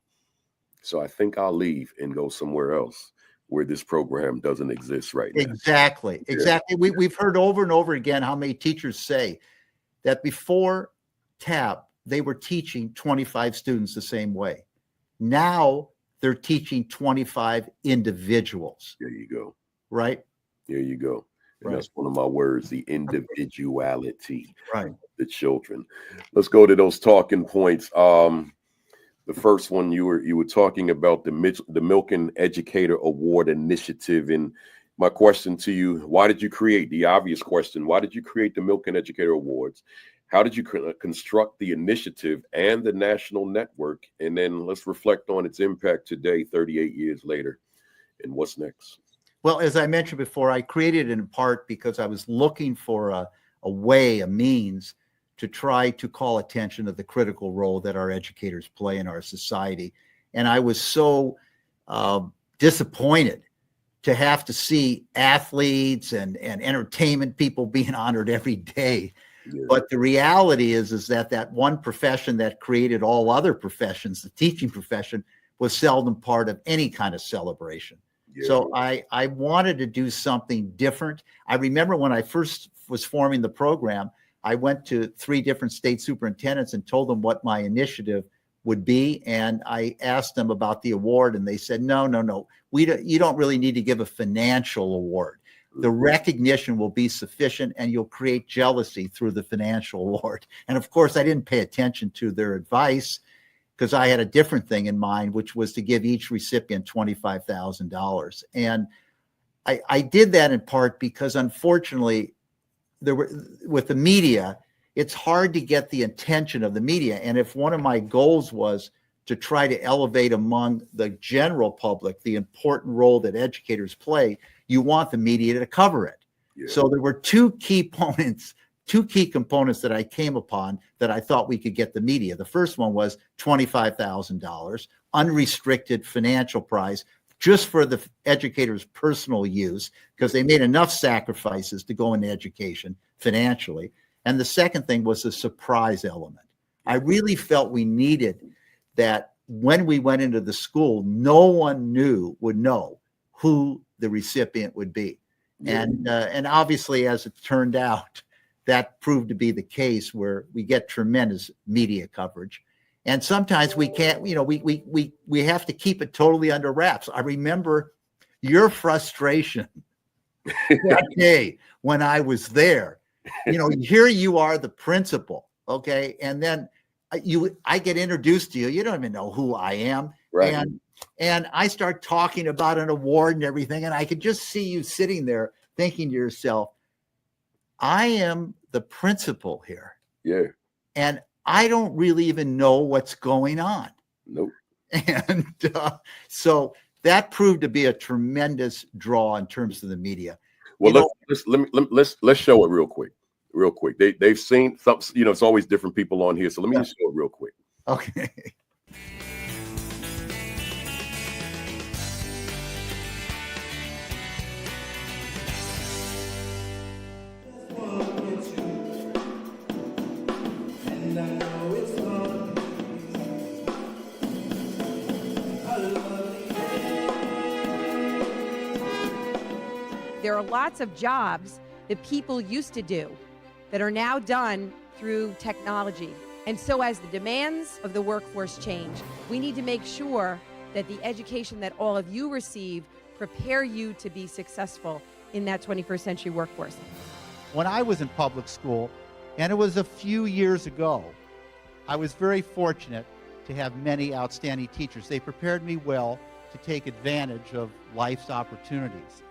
So I think I'll leave and go somewhere else where this program doesn't exist right now. Exactly. We've heard over and over again how many teachers say that before TAP, they were teaching 25 students the same way. Now they're teaching 25 individuals. There you go. Right? There you go. And that's one of my words, the individuality, right? The children. Let's go to those talking points. The first one, you were talking about the Milken Educator Award initiative. And my question to you, why did you create the obvious question? Why did you create the Milken Educator Awards? How did you construct the initiative and the national network? And then let's reflect on its impact today, 38 years later. And what's next? Well, as I mentioned before, I created it in part because I was looking for a means to try to call attention to the critical role that our educators play in our society. And I was so disappointed to have to see athletes and entertainment people being honored every day. Yeah. But the reality is that one profession that created all other professions, the teaching profession, was seldom part of any kind of celebration. Yeah. So I wanted to do something different. I remember when I first was forming the program, I went to 3 different state superintendents and told them what my initiative would be. And I asked them about the award, and they said, no, you don't really need to give a financial award. The recognition will be sufficient, and you'll create jealousy through the financial award. And of course, I didn't pay attention to their advice because I had a different thing in mind, which was to give each recipient $25,000. And I did that in part because, unfortunately, with the media, it's hard to get the attention of the media. And if one of my goals was to try to elevate among the general public the important role that educators play, you want the media to cover it. Yeah. So there were two key components that I came upon that I thought we could get the media. The first one was $25,000, unrestricted financial prize, just for the educators' personal use, because they made enough sacrifices to go into education financially. And the second thing was the surprise element. I really felt we needed that when we went into the school, no one would know who the recipient would be. Yeah. And obviously, as it turned out, that proved to be the case, where we get tremendous media coverage. And sometimes we can't, we have to keep it totally under wraps. I remember your frustration that day when I was there. Here you are, the principal, okay? And then I get introduced to you. You don't even know who I am. Right. And I start talking about an award and everything, and I could just see you sitting there thinking to yourself, I am the principal here. Yeah. And I don't really even know what's going on. Nope. And so that proved to be a tremendous draw in terms of the media. Well, let's show it real quick. They've seen some, it's always different people on here. So let me just show it real quick. Okay. There are lots of jobs that people used to do that are now done through technology. And so as the demands of the workforce change, we need to make sure that the education that all of you receive prepare you to be successful in that 21st century workforce. When I was in public school, and it was a few years ago, I was very fortunate to have many outstanding teachers. They prepared me well to take advantage of life's opportunities.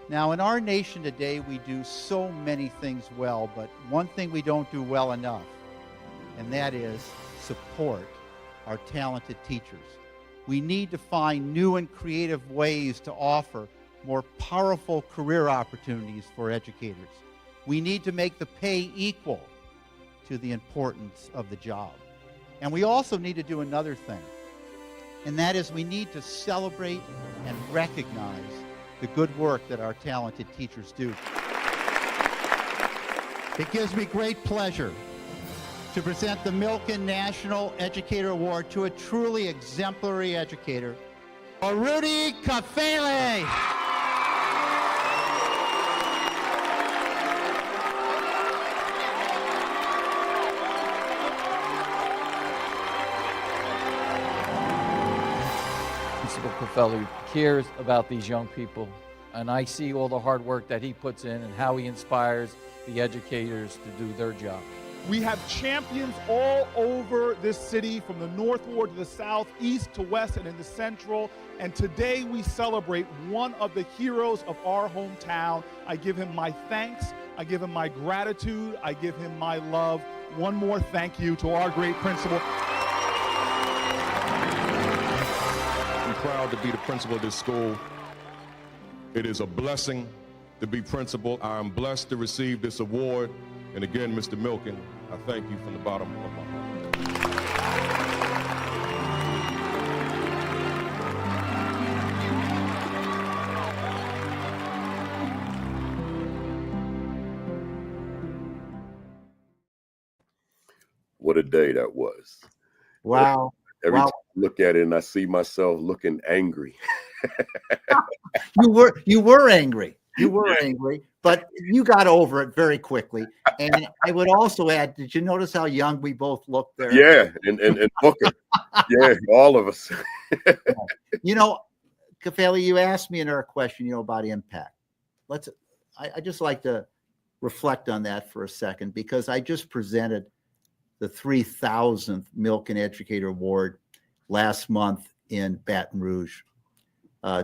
Now, in our nation today, we do so many things well, but one thing we don't do well enough, and that is support our talented teachers. We need to find new and creative ways to offer more powerful career opportunities for educators. We need to make the pay equal to the importance of the job. And we also need to do another thing, and that is we need to celebrate and recognize the good work that our talented teachers do. It gives me great pleasure to present the Milken National Educator Award to a truly exemplary educator, Baruti Kafele. Principal Kafele cares about these young people, and I see all the hard work that he puts in and how he inspires the educators to do their job. We have champions all over this city, from the North Ward to the South, East to West, and in the Central. And today we celebrate one of the heroes of our hometown. I give him my thanks. I give him my gratitude. I give him my love. One more thank you to our great principal. I'm proud to be the principal of this school. It is a blessing to be principal. I am blessed to receive this award. And again, Mr. Milken, I thank you from the bottom of my heart. What a day that was. Wow. Every Wow. time I look at it and I see myself looking angry. You were angry. You were angry, but you got over it very quickly. And I would also add, did you notice how young we both looked there? Yeah, and Booker. Yeah, all of us. You know, Kafeli, you asked me another question, about impact. I just like to reflect on that for a second, because I just presented the 3,000th Milken Educator Award last month in Baton Rouge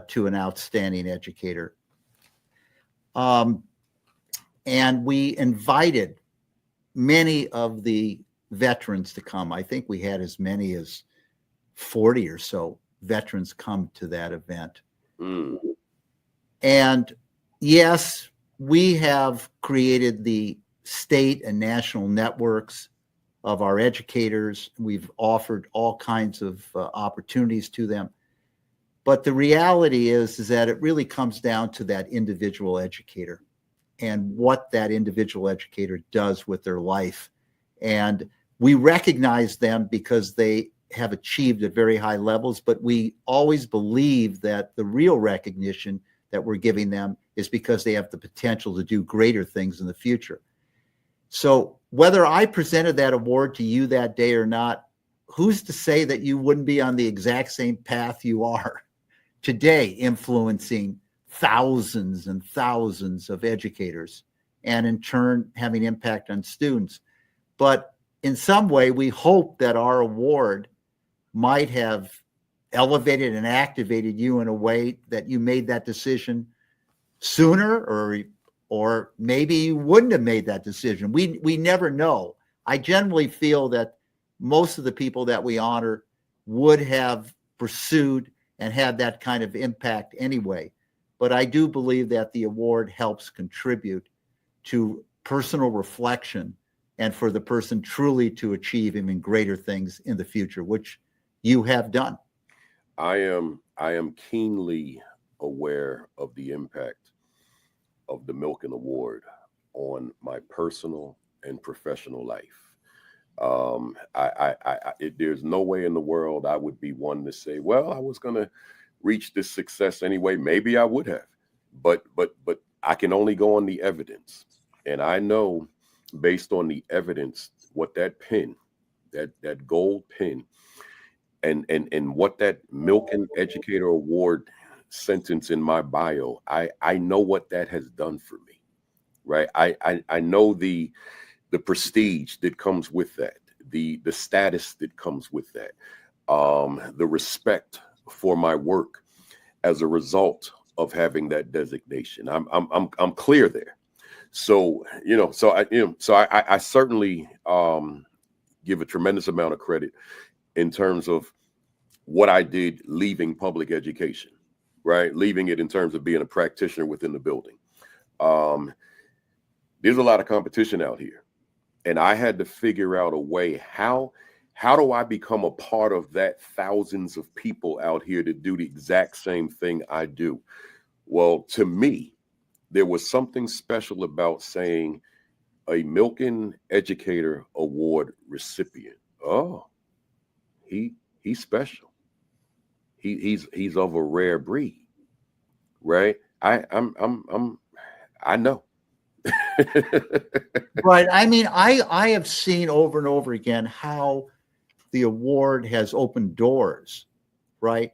to an outstanding educator. And we invited many of the veterans to come. I think we had as many as 40 or so veterans come to that event. Mm. And yes, we have created the state and national networks of our educators. We've offered all kinds of opportunities to them. But the reality is that it really comes down to that individual educator and what that individual educator does with their life. And we recognize them because they have achieved at very high levels, but we always believe that the real recognition that we're giving them is because they have the potential to do greater things in the future. So whether I presented that award to you that day or not, who's to say that you wouldn't be on the exact same path you are today, influencing thousands and thousands of educators, and in turn having impact on students. But in some way, we hope that our award might have elevated and activated you in a way that you made that decision sooner, or maybe you wouldn't have made that decision. We never know. I generally feel that most of the people that we honor would have pursued and had that kind of impact anyway. But I do believe that the award helps contribute to personal reflection and for the person truly to achieve even greater things in the future, which you have done. I am keenly aware of the impact of the Milken Award on my personal and professional life. There's no way in the world I would be one to say, well, I was going to reach this success anyway. Maybe I would have, but I can only go on the evidence. And I know based on the evidence, what that pin, that gold pin, and what that Milken Educator Award sentence in my bio, I know what that has done for me, right? I know the prestige that comes with that, the status that comes with that, the respect for my work as a result of having that designation. I'm clear there. So I certainly give a tremendous amount of credit in terms of what I did leaving public education, right? Leaving it in terms of being a practitioner within the building. There's a lot of competition out here. And I had to figure out a way, how do I become a part of that thousands of people out here to do the exact same thing I do? Well, to me, there was something special about saying a Milken Educator Award recipient. Oh, he's special. He's of a rare breed, right? I know. Right. I mean, I have seen over and over again how the award has opened doors, right?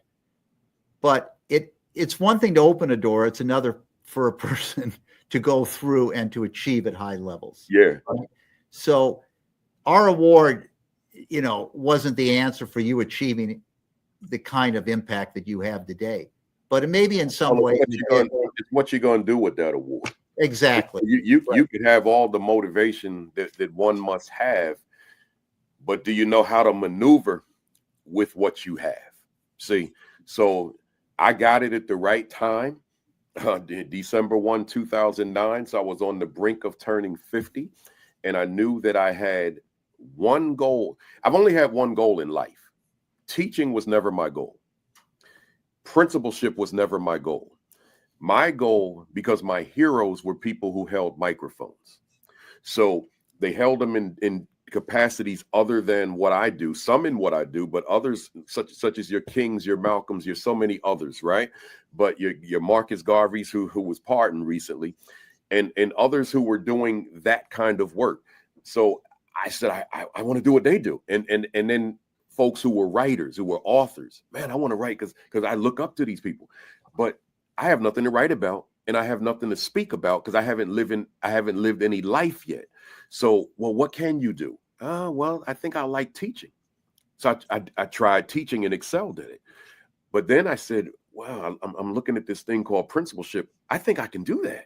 But it's one thing to open a door. It's another for a person to go through and to achieve at high levels. Yeah. Right? So our award, wasn't the answer for you achieving the kind of impact that you have today. But it maybe in some way. It's what you're going to do with that award. Exactly. You could have all the motivation that one must have, but do you know how to maneuver with what you have? See, so I got it at the right time, December 2009. So I was on the brink of turning 50, and I knew that I had one goal. I've only had one goal in life. Teaching was never my goal. Principalship was never my goal. My goal, because my heroes were people who held microphones. So they held them in capacities other than what I do, some in what I do, but others such as your Kings, your Malcolms, your so many others, right? But your Marcus Garveys, who was pardoned recently, and others who were doing that kind of work. So I said, I want to do what they do. And then folks who were writers, who were authors, man, I want to write because I look up to these people. But I have nothing to write about, and I have nothing to speak about because I haven't lived any life yet. So, well, what can you do? Well, I think I like teaching. So I tried teaching and excelled at it. But then I said, wow, I'm looking at this thing called principalship. I think I can do that.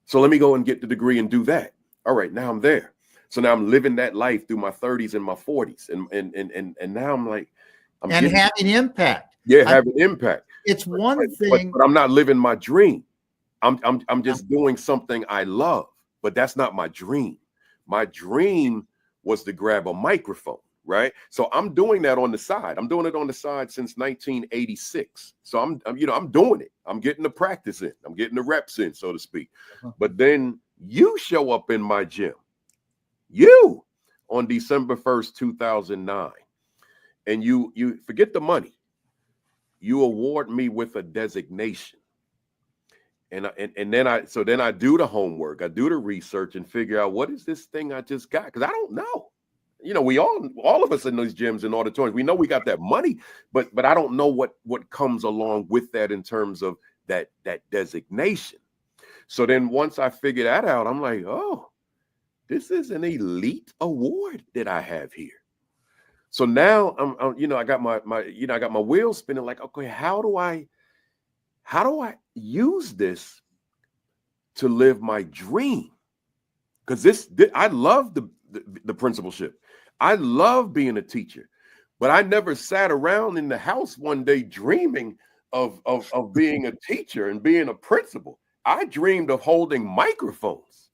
So let me go and get the degree and do that. All right, now I'm there. So now I'm living that life through my 30s and my 40s. And now I'm like, having impact. Yeah, having impact. It's one thing. But I'm not living my dream. I'm just doing something I love, but that's not my dream. My dream was to grab a microphone, right? So I'm doing that on the side. I'm doing it on the side since 1986. So I'm doing it. I'm getting the practice in. I'm getting the reps in, so to speak. But then you show up in my gym, you on December 1st, 2009, and you forget the money. You award me with a designation. And then I do the homework, I do the research and figure out what is this thing I just got? Because I don't know. You know, we all of us in those gyms and auditoriums, we know we got that money, but I don't know what comes along with that in terms of that designation. So then once I figure that out, I'm like, oh, this is an elite award that I have here. So now I got my wheels spinning like, okay, how do I use this to live my dream? Because I love the principalship. I love being a teacher, but I never sat around in the house one day dreaming of being a teacher and being a principal. I dreamed of holding microphones.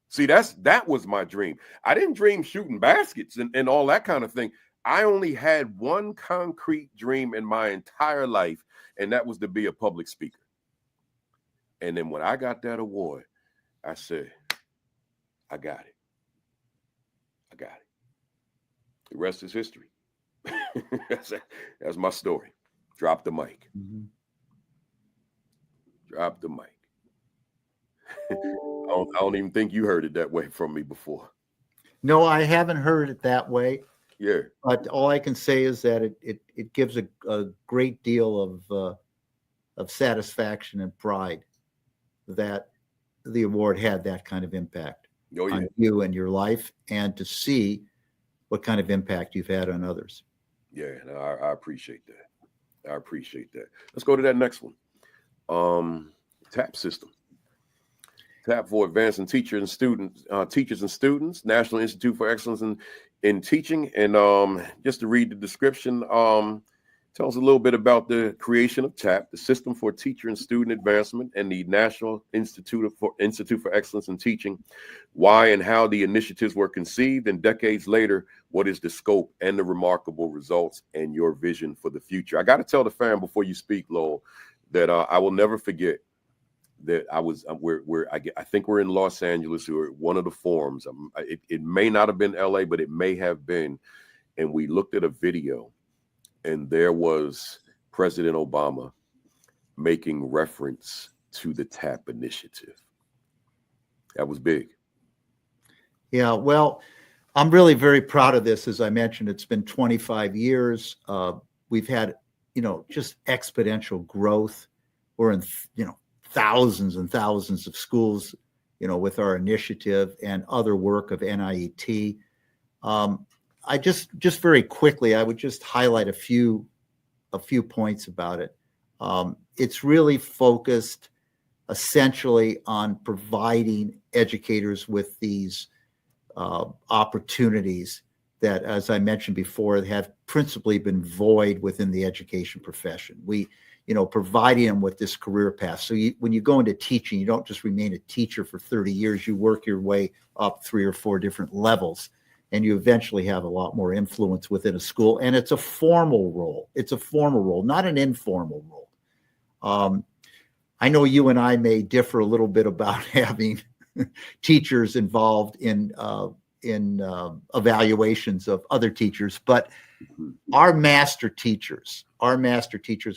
See, that was my dream. I didn't dream shooting baskets and all that kind of thing. I only had one concrete dream in my entire life, and that was to be a public speaker. And then when I got that award, I said, I got it. I got it. The rest is history. That's my story. Drop the mic. Mm-hmm. Drop the mic. I don't even think you heard it that way from me before. No, I haven't heard it that way. Yeah. But all I can say is that it gives a great deal of satisfaction and pride that the award had that kind of impact on you and your life, and to see what kind of impact you've had on others. Yeah, no, I appreciate that. I appreciate that. Let's go to that next one. TAP system. TAP for Advancing Teachers and Students, National Institute for Excellence in Teaching. And just to read the description, tell us a little bit about the creation of TAP, the System for Teacher and Student Advancement, and the National Institute for Excellence in Teaching, why and how the initiatives were conceived, and decades later, what is the scope and the remarkable results and your vision for the future. I got to tell the fam before you speak, Lowell, that I will never forget that I think we're in Los Angeles or one of the forums. It may not have been LA, but it may have been. And we looked at a video, and there was President Obama making reference to the TAP initiative. That was big. Yeah, well, I'm really very proud of this. As I mentioned, it's been 25 years. We've had, just exponential growth. We're in, thousands and thousands of schools, with our initiative and other work of NIET. I just very quickly, I would just highlight a few points about it. It's really focused essentially on providing educators with these opportunities that, as I mentioned before, have principally been void within the education profession. providing them with this career path. So when you go into teaching, you don't just remain a teacher for 30 years. You work your way up 3 or 4 different levels, and you eventually have a lot more influence within a school. And it's a formal role. It's a formal role, not an informal role. I know you and I may differ a little bit about having teachers involved in evaluations of other teachers, but our master teachers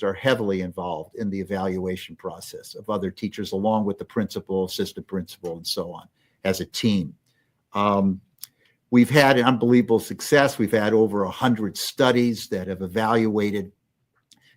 are heavily involved in the evaluation process of other teachers, along with the principal, assistant principal, and so on, as a team. We've had an unbelievable success. We've had over 100 studies that have evaluated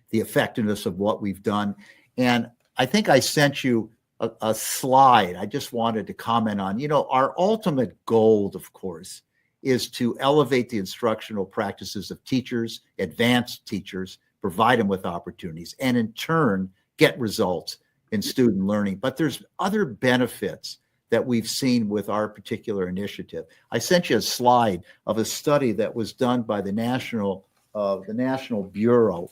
the effectiveness of what we've done. And I think I sent you a slide I just wanted to comment on. Our ultimate goal, of course, is to elevate the instructional practices of teachers, advance teachers, provide them with opportunities, and in turn, get results in student learning. But there's other benefits that we've seen with our particular initiative. I sent you a slide of a study that was done by the National Bureau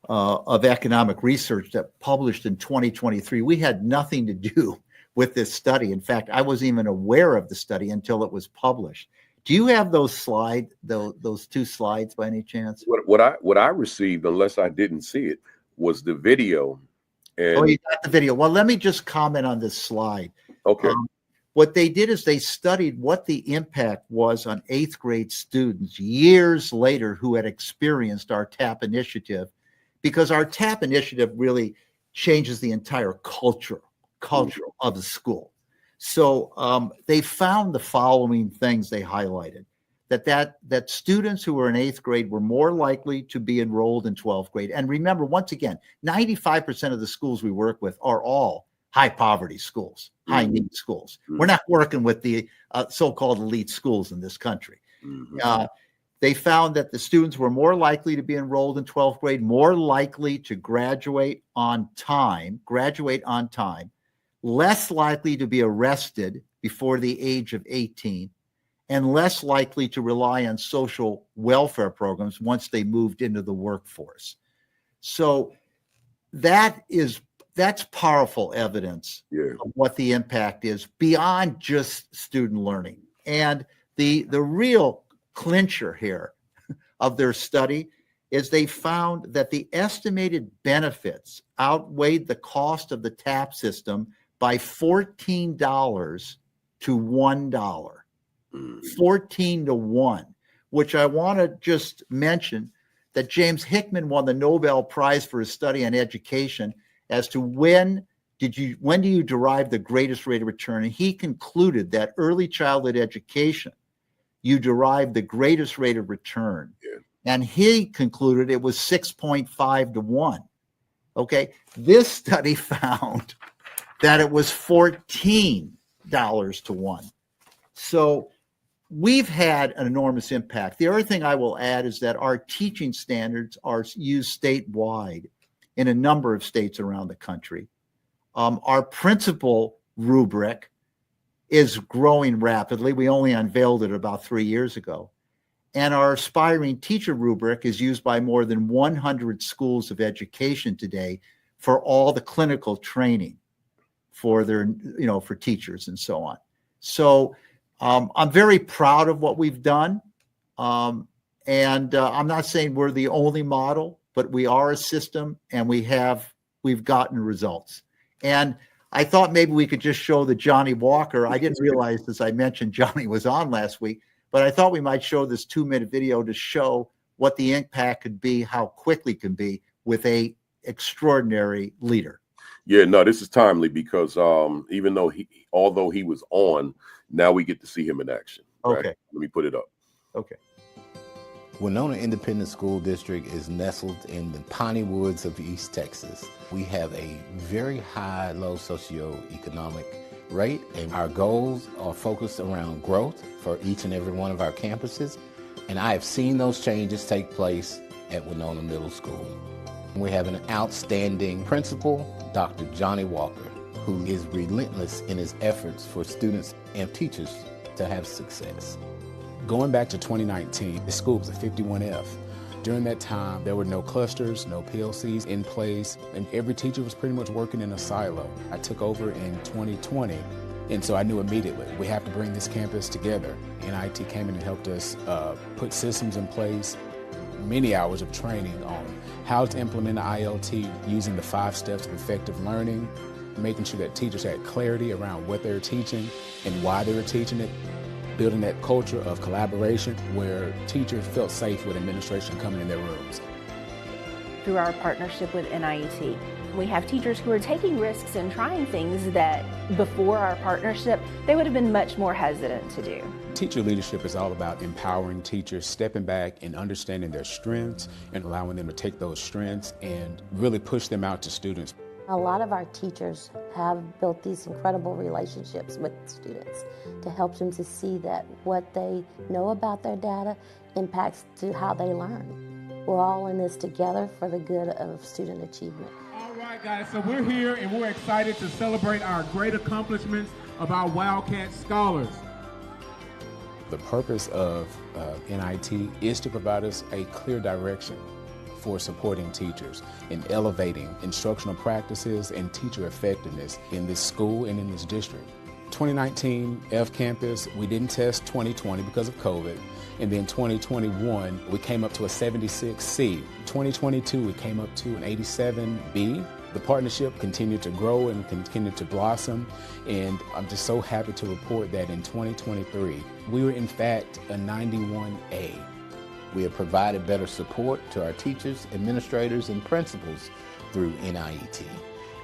of Economic Research that published in 2023. We had nothing to do with this study. In fact, I wasn't even aware of the study until it was published. Do you have those those 2 slides by any chance? What I received, unless I didn't see it, was the video. And you got the video. Well, let me just comment on this slide. Okay. What they did is they studied what the impact was on 8th grade students years later who had experienced our TAP initiative, because our TAP initiative really changes the entire culture of the school. So they found the following things they highlighted: that students who were in 8th grade were more likely to be enrolled in 12th grade. And remember, once again, 95% of the schools we work with are all high poverty schools, high need schools. We're not working with the so-called elite schools in this country. They found that the students were more likely to be enrolled in 12th grade, more likely to graduate on time, less likely to be arrested before the age of 18, and less likely to rely on social welfare programs once they moved into the workforce. So that's powerful evidence of what the impact is beyond just student learning. And the real clincher here of their study is they found that the estimated benefits outweighed the cost of the TAP system by $14 to $1. 14 to 1, which I want to just mention that James Hickman won the Nobel Prize for his study on education as to when do you derive the greatest rate of return? And he concluded that early childhood education, you derive the greatest rate of return. And he concluded it was 6.5 to 1. Okay. This study found that it was $14 to 1. So we've had an enormous impact. The other thing I will add is that our teaching standards are used statewide in a number of states around the country. Our principal rubric is growing rapidly. We only unveiled it about 3 years ago. And our aspiring teacher rubric is used by more than 100 schools of education today for all the clinical training for their, for teachers and so on. So I'm very proud of what we've done. And I'm not saying we're the only model, but we are a system, and we've gotten results. And I thought maybe we could just show the Johnny Walker. I didn't realize, as I mentioned, Johnny was on last week, but I thought we might show this 2-minute video to show what the impact could be, how quickly it can be with a extraordinary leader. Yeah, no, this is timely because although he was on, now we get to see him in action. Right? Okay. Let me put it up. Okay. Winona Independent School District is nestled in the piney woods of East Texas. We have a very high, low socioeconomic rate, and our goals are focused around growth for each and every one of our campuses. And I have seen those changes take place at Winona Middle School. We have an outstanding principal, Dr. Johnny Walker, who is relentless in his efforts for students and teachers to have success. Going back to 2019, the school was a 51F. During that time, there were no clusters, no PLCs in place, and every teacher was pretty much working in a silo. I took over in 2020, and so I knew immediately, we have to bring this campus together. NIT came in and helped us put systems in place, many hours of training on how to implement ILT using the 5 steps of effective learning, making sure that teachers had clarity around what they were teaching and why they were teaching it, building that culture of collaboration where teachers felt safe with administration coming in their rooms. Through our partnership with NIT, we have teachers who are taking risks and trying things that before our partnership, they would have been much more hesitant to do. Teacher leadership is all about empowering teachers, stepping back and understanding their strengths and allowing them to take those strengths and really push them out to students. A lot of our teachers have built these incredible relationships with students to help them to see that what they know about their data impacts to how they learn. We're all in this together for the good of student achievement. All right, guys, so we're here and we're excited to celebrate our great accomplishments of our Wildcat Scholars. The purpose of NIT is to provide us a clear direction for supporting teachers and elevating instructional practices and teacher effectiveness in this school and in this district. 2019 F Campus, we didn't test 2020 because of COVID, and then 2021 we came up to a 76C. 2022 we came up to an 87B. The partnership continued to grow and continued to blossom, and I'm just so happy to report that in 2023 we were in fact a 91A. We have provided better support to our teachers, administrators, and principals through NIET.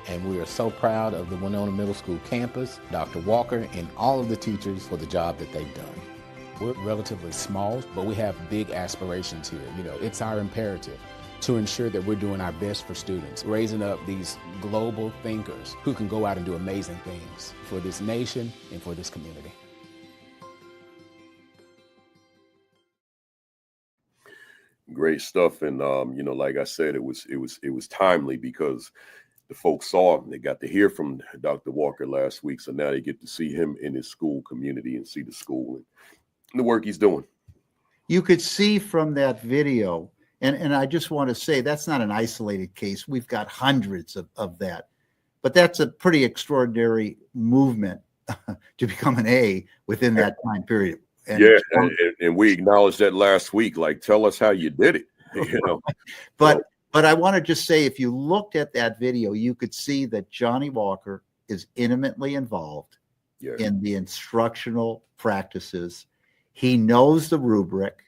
And we are so proud of the Winona Middle School campus, Dr. Walker, and all of the teachers for the job that they've done. We're relatively small, but we have big aspirations here. You know, it's our imperative to ensure that we're doing our best for students, raising up these global thinkers who can go out and do amazing things for this nation and for this community. Great stuff, and you know, like I said, it was timely because the folks saw him. They got to hear from Dr. Walker last week, so now they get to see him in his school community and see the school and the work he's doing. You could see from that video, and I just want to say that's not an isolated case. We've got hundreds of that, but that's a pretty extraordinary movement to become an A within that time period. And and we acknowledged that last week. Like, tell us how you did it, you know. But I want to just say, if you looked at that video, you could see that Johnny Walker is intimately involved in the instructional practices. He knows the rubric.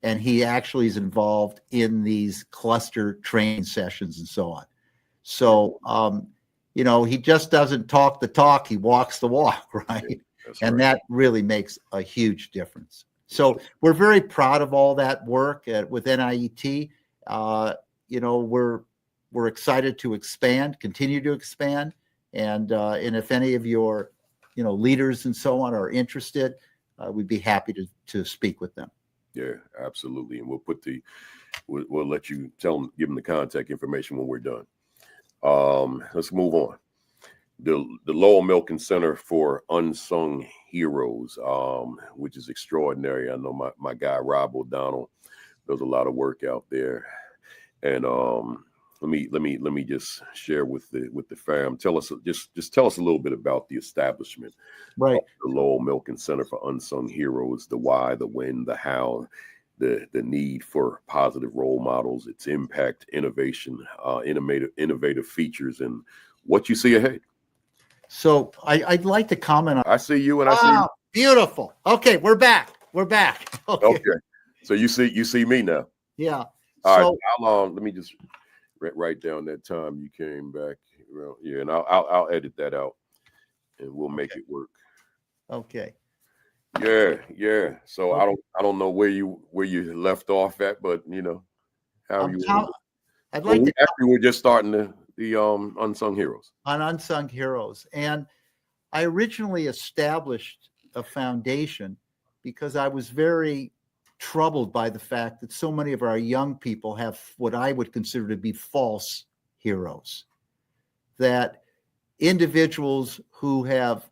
And he actually is involved in these cluster training sessions and so on. So, you know, he just doesn't talk the talk. He walks the walk, right? And that really makes a huge difference. So we're very proud of all that work with NIET. You know, we're excited to continue to expand. And if any of your, you know, leaders and so on are interested, we'd be happy to speak with them. Yeah, absolutely. And we'll let you give them the contact information when we're done. Let's move on. The Lowell Milken Center for Unsung Heroes, which is extraordinary. I know my guy Rob O'Donnell does a lot of work out there, and let me just share with the fam. Tell us tell us a little bit about the establishment, right? Of the Lowell Milken Center for Unsung Heroes, the why, the when, the how, the need for positive role models, its impact, innovation, innovative features, and what you see ahead. So I'd like to comment on. I see you, and I see you. Beautiful. Okay, we're back. Okay. So you see me now. Yeah. All right. How long? Let me just write down that time you came back. Well, yeah, and I'll edit that out, and we'll make it work. Okay. Yeah. So I don't know where you left off at, but you know how you. I'd like to. Actually, we're just starting the Unsung Heroes. On Unsung Heroes. And I originally established a foundation because I was very troubled by the fact that so many of our young people have what I would consider to be false heroes. That individuals who have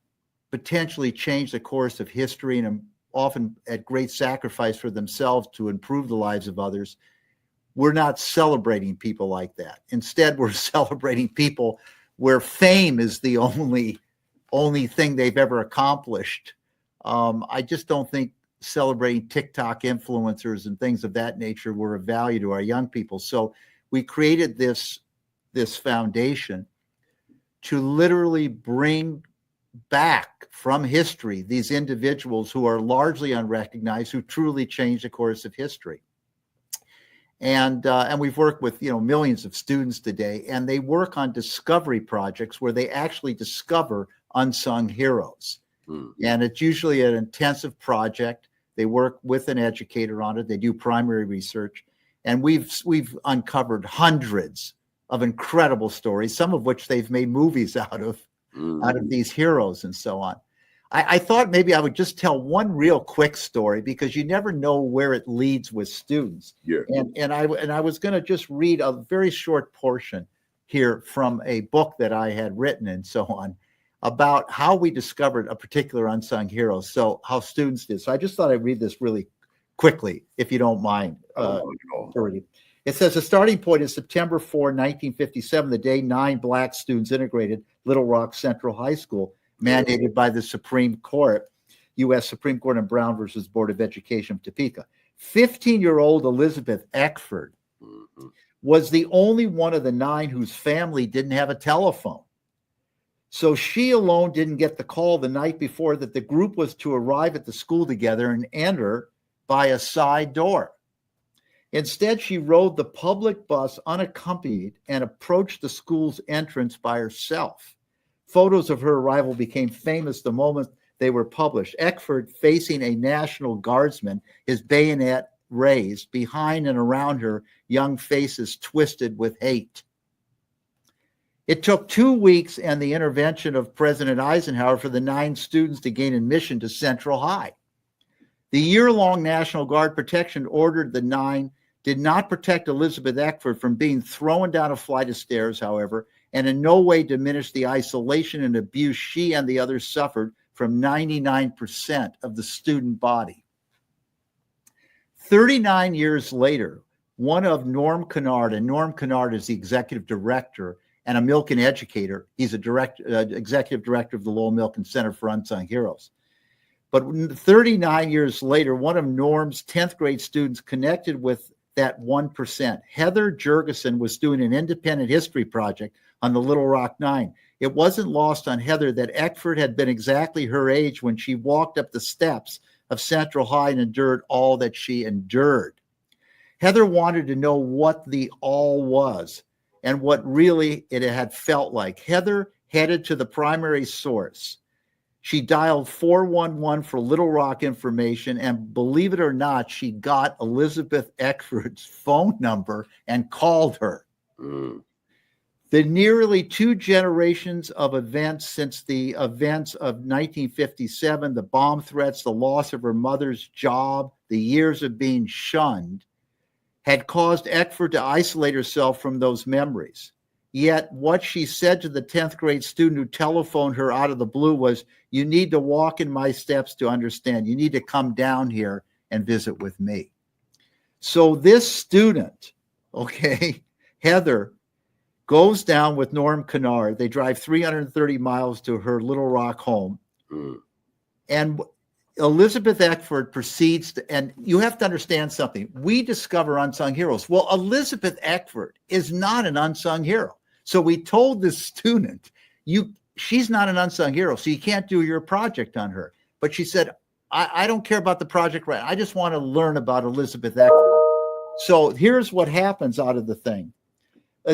potentially changed the course of history and often at great sacrifice for themselves to improve the lives of others, we're not celebrating people like that. Instead, we're celebrating people where fame is the only thing they've ever accomplished. I just don't think celebrating TikTok influencers and things of that nature were of value to our young people. So we created this foundation to literally bring back from history these individuals who are largely unrecognized, who truly changed the course of history. And we've worked with millions of students today, and they work on discovery projects where they actually discover unsung heroes. And it's usually an intensive project. They work with an educator on it. They do primary research, and we've uncovered hundreds of incredible stories, some of which they've made movies out of these heroes and so on. I thought maybe I would just tell one real quick story, because you never know where it leads with students. Yeah. And I was going to just read a very short portion here from a book that I had written and so on about how we discovered a particular unsung hero. So how students did. So I just thought I'd read this really quickly, if you don't mind. It says the starting point is September 4, 1957, the day 9 Black students integrated Little Rock Central High School, mandated by the Supreme Court, U.S. Supreme Court in Brown versus Board of Education of Topeka. 15-year-old Elizabeth Eckford was the only one of the 9 whose family didn't have a telephone. So she alone didn't get the call the night before that the group was to arrive at the school together and enter by a side door. Instead, she rode the public bus unaccompanied and approached the school's entrance by herself. Photos of her arrival became famous the moment they were published. Eckford facing a National Guardsman, his bayonet raised. Behind and around her, young faces twisted with hate. It took 2 weeks and the intervention of President Eisenhower for the 9 students to gain admission to Central High. The year-long National Guard protection ordered the 9 did not protect Elizabeth Eckford from being thrown down a flight of stairs, however, and in no way diminished the isolation and abuse she and the others suffered from 99% of the student body. 39 years later, one of Norm Kennard, and Norm Kennard is the executive director and a Milken educator. He's a executive director of the Lowell Milken Center for Unsung Heroes. But 39 years later, one of Norm's 10th grade students connected with that 1%. Heather Jurgensen was doing an independent history project on the Little Rock 9. It wasn't lost on Heather that Eckford had been exactly her age when she walked up the steps of Central High and endured all that she endured. Heather wanted to know what the all was and what really it had felt like. Heather headed to the primary source. She dialed 411 for Little Rock information, and believe it or not, she got Elizabeth Eckford's phone number and called her. The nearly 2 generations of events since the events of 1957, the bomb threats, the loss of her mother's job, the years of being shunned, had caused Eckford to isolate herself from those memories. Yet what she said to the 10th grade student who telephoned her out of the blue was, "You need to walk in my steps to understand. You need to come down here and visit with me." So this student, Heather, goes down with Norm Kennard. They drive 330 miles to her Little Rock home. And Elizabeth Eckford proceeds to, and you have to understand something. We discover unsung heroes. Well, Elizabeth Eckford is not an unsung hero. So we told this student, she's not an unsung hero, so you can't do your project on her. But she said, I don't care about the project, right? I just want to learn about Elizabeth Eckford. So here's what happens out of the thing.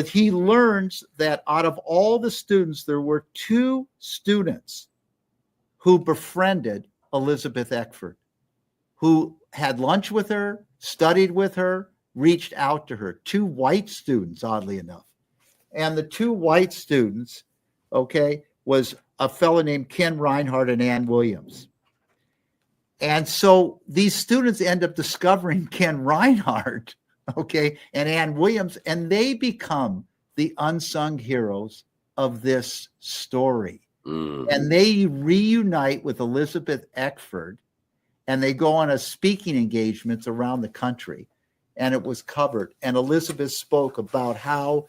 He learns that out of all the students, there were 2 students who befriended Elizabeth Eckford, who had lunch with her, studied with her, reached out to her. 2 white students, oddly enough. And the 2 white students, was a fellow named Ken Reinhardt and Ann Williams. And so these students end up discovering Ken Reinhardt, and Ann Williams, and they become the unsung heroes of this story. And they reunite with Elizabeth Eckford, and they go on a speaking engagements around the country, and it was covered. And Elizabeth spoke about how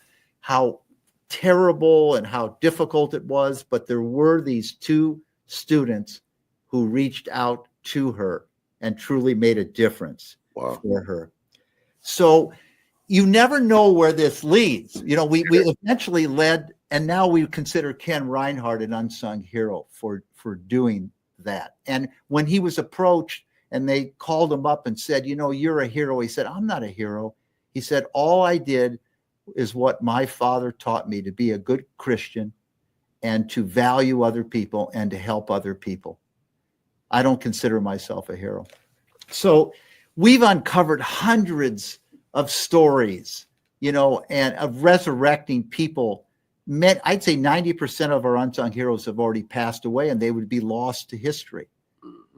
terrible and how difficult it was, but there were these 2 students who reached out to her and truly made a difference for her. So you never know where this leads. You know, we eventually led, and now we consider Ken Reinhardt an unsung hero for doing that. And when he was approached and they called him up and said, you know, you're a hero, he said, I'm not a hero. He said, all I did is what my father taught me, to be a good Christian and to value other people and to help other people. I don't consider myself a hero. So we've uncovered hundreds of stories, you know, and of resurrecting people. I'd say 90% of our unsung heroes have already passed away, and they would be lost to history.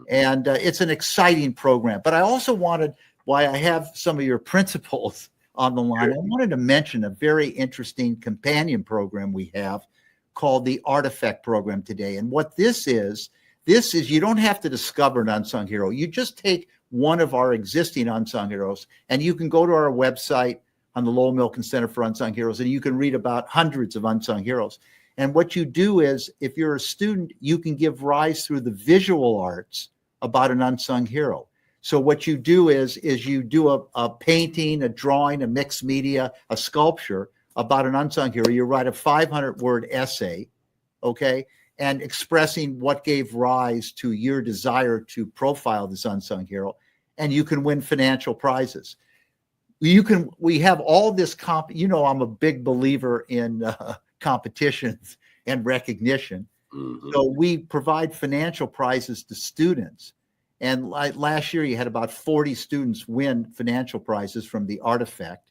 And it's an exciting program. But I also wanted, why I have some of your principals on the line, I wanted to mention a very interesting companion program we have called the Artifact Program today. And what this is you don't have to discover an unsung hero. You just take one of our existing unsung heroes, and you can go to our website on the Lowell Milken Center for Unsung Heroes, and you can read about hundreds of unsung heroes. And what you do is, if you're a student, you can give rise through the visual arts about an unsung hero. So what you do is you do a painting, a drawing, a mixed media, a sculpture about an unsung hero. You write a 500-word essay, okay, and expressing what gave rise to your desire to profile this unsung hero, and you can win financial prizes. We have all this you know, I'm a big believer in competitions and recognition. Mm-hmm. So we provide financial prizes to students. And last year, you had about 40 students win financial prizes from the Artifact.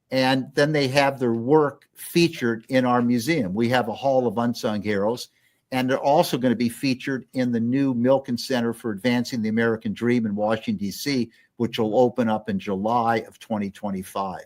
And then they have their work featured in our museum. We have a Hall of Unsung Heroes, and they're also going to be featured in the new Milken Center for Advancing the American Dream in Washington, D.C., which will open up in July of 2025.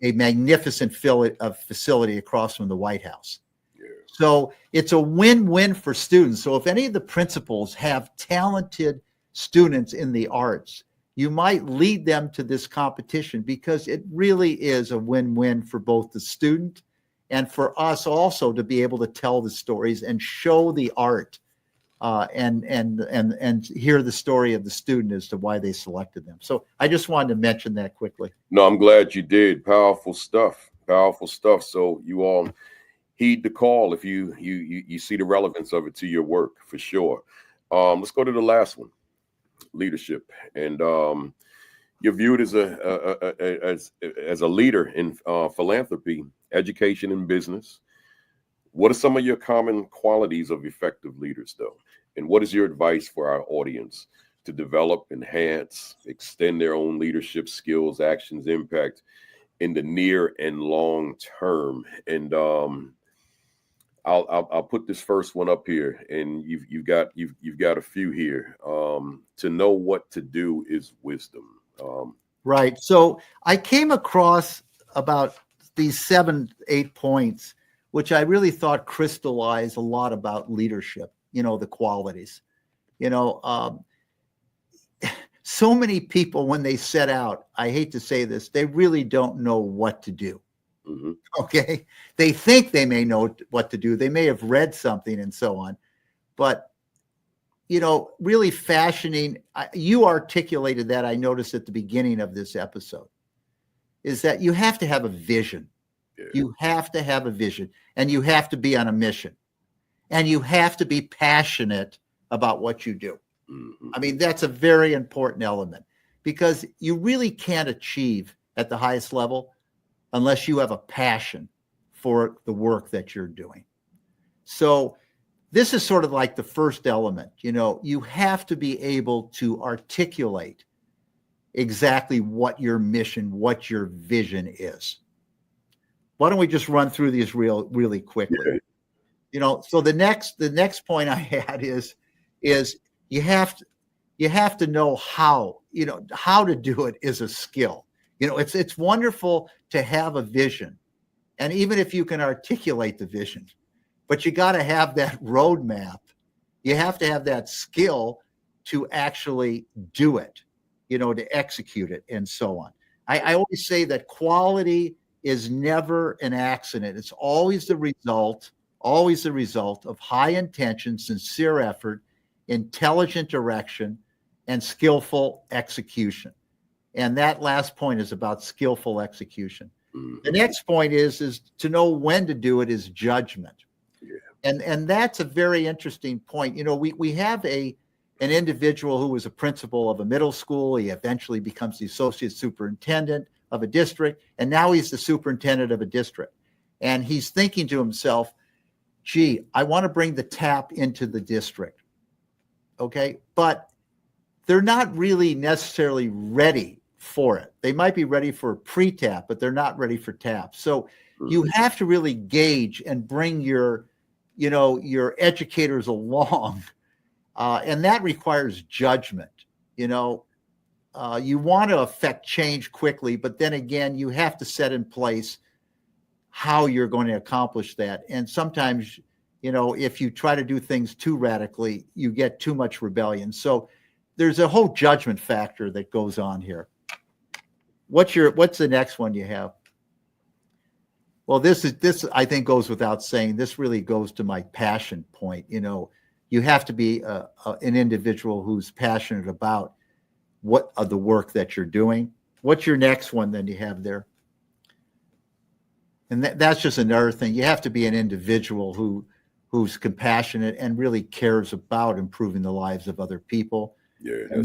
A magnificent facility across from the White House. Yeah. So it's a win-win for students. So if any of the principals have talented students in the arts, you might lead them to this competition, because it really is a win-win for both the student and for us also to be able to tell the stories and show the art and hear the story of the student as to why they selected them. So I just wanted to mention that quickly. No, I'm glad you did. Powerful stuff. So you all heed the call if you see the relevance of it to your work, for sure. Let's go to the last one, leadership. And you're viewed as a leader in philanthropy, education, and business. What are some of your common qualities of effective leaders, though? And what is your advice for our audience to develop, enhance, extend their own leadership skills, actions, impact in the near and long term? And I'll put this first one up here, and you've got a few here. To know what to do is wisdom. Right. So I came across about these 7-8 points, which I really thought crystallized a lot about leadership, you know, the qualities. You know, so many people, when they set out, I hate to say this, they really don't know what to do. Mm-hmm. Okay. They think they may know what to do. They may have read something and so on. But, you know, really fashioning, you articulated that, I noticed at the beginning of this episode, is that you have to have a vision. Yeah. You have to have a vision, and you have to be on a mission, and you have to be passionate about what you do. Mm-hmm. I mean, that's a very important element, because you really can't achieve at the highest level unless you have a passion for the work that you're doing. So this is sort of like the first element. You know, you have to be able to articulate exactly what your mission, what your vision is. Why don't we just run through these really quickly? Yeah. You know, so the next point I had is you have to know how, you know, how to do it is a skill. You know, it's wonderful to have a vision, and even if you can articulate the vision, but you got to have that roadmap. You have to have that skill to actually do it, to execute it and so on. I always say that quality is never an accident. It's always the result of high intention, sincere effort, intelligent direction, and skillful execution. And that last point is about skillful execution. The next point is to know when to do it is judgment. Yeah. And that's a very interesting point. We have an individual who was a principal of a middle school. He eventually becomes the associate superintendent of a district, and now he's the superintendent of a district. And he's thinking to himself, gee, I want to bring the tap into the district. Okay, but they're not really necessarily ready for it. They might be ready for a pre-tap, but they're not ready for tap. So you have to really gauge and bring your educators along. And that requires judgment. You want to affect change quickly, but then again, you have to set in place how you're going to accomplish that. And sometimes, if you try to do things too radically, you get too much rebellion. So there's a whole judgment factor that goes on here. What's the next one you have? Well, this I think goes without saying. This really goes to my passion point. You have to be an individual who's passionate about the work that you're doing. What's your next one then you have there? And that's just another thing. You have to be an individual who's compassionate and really cares about improving the lives of other people. Yeah,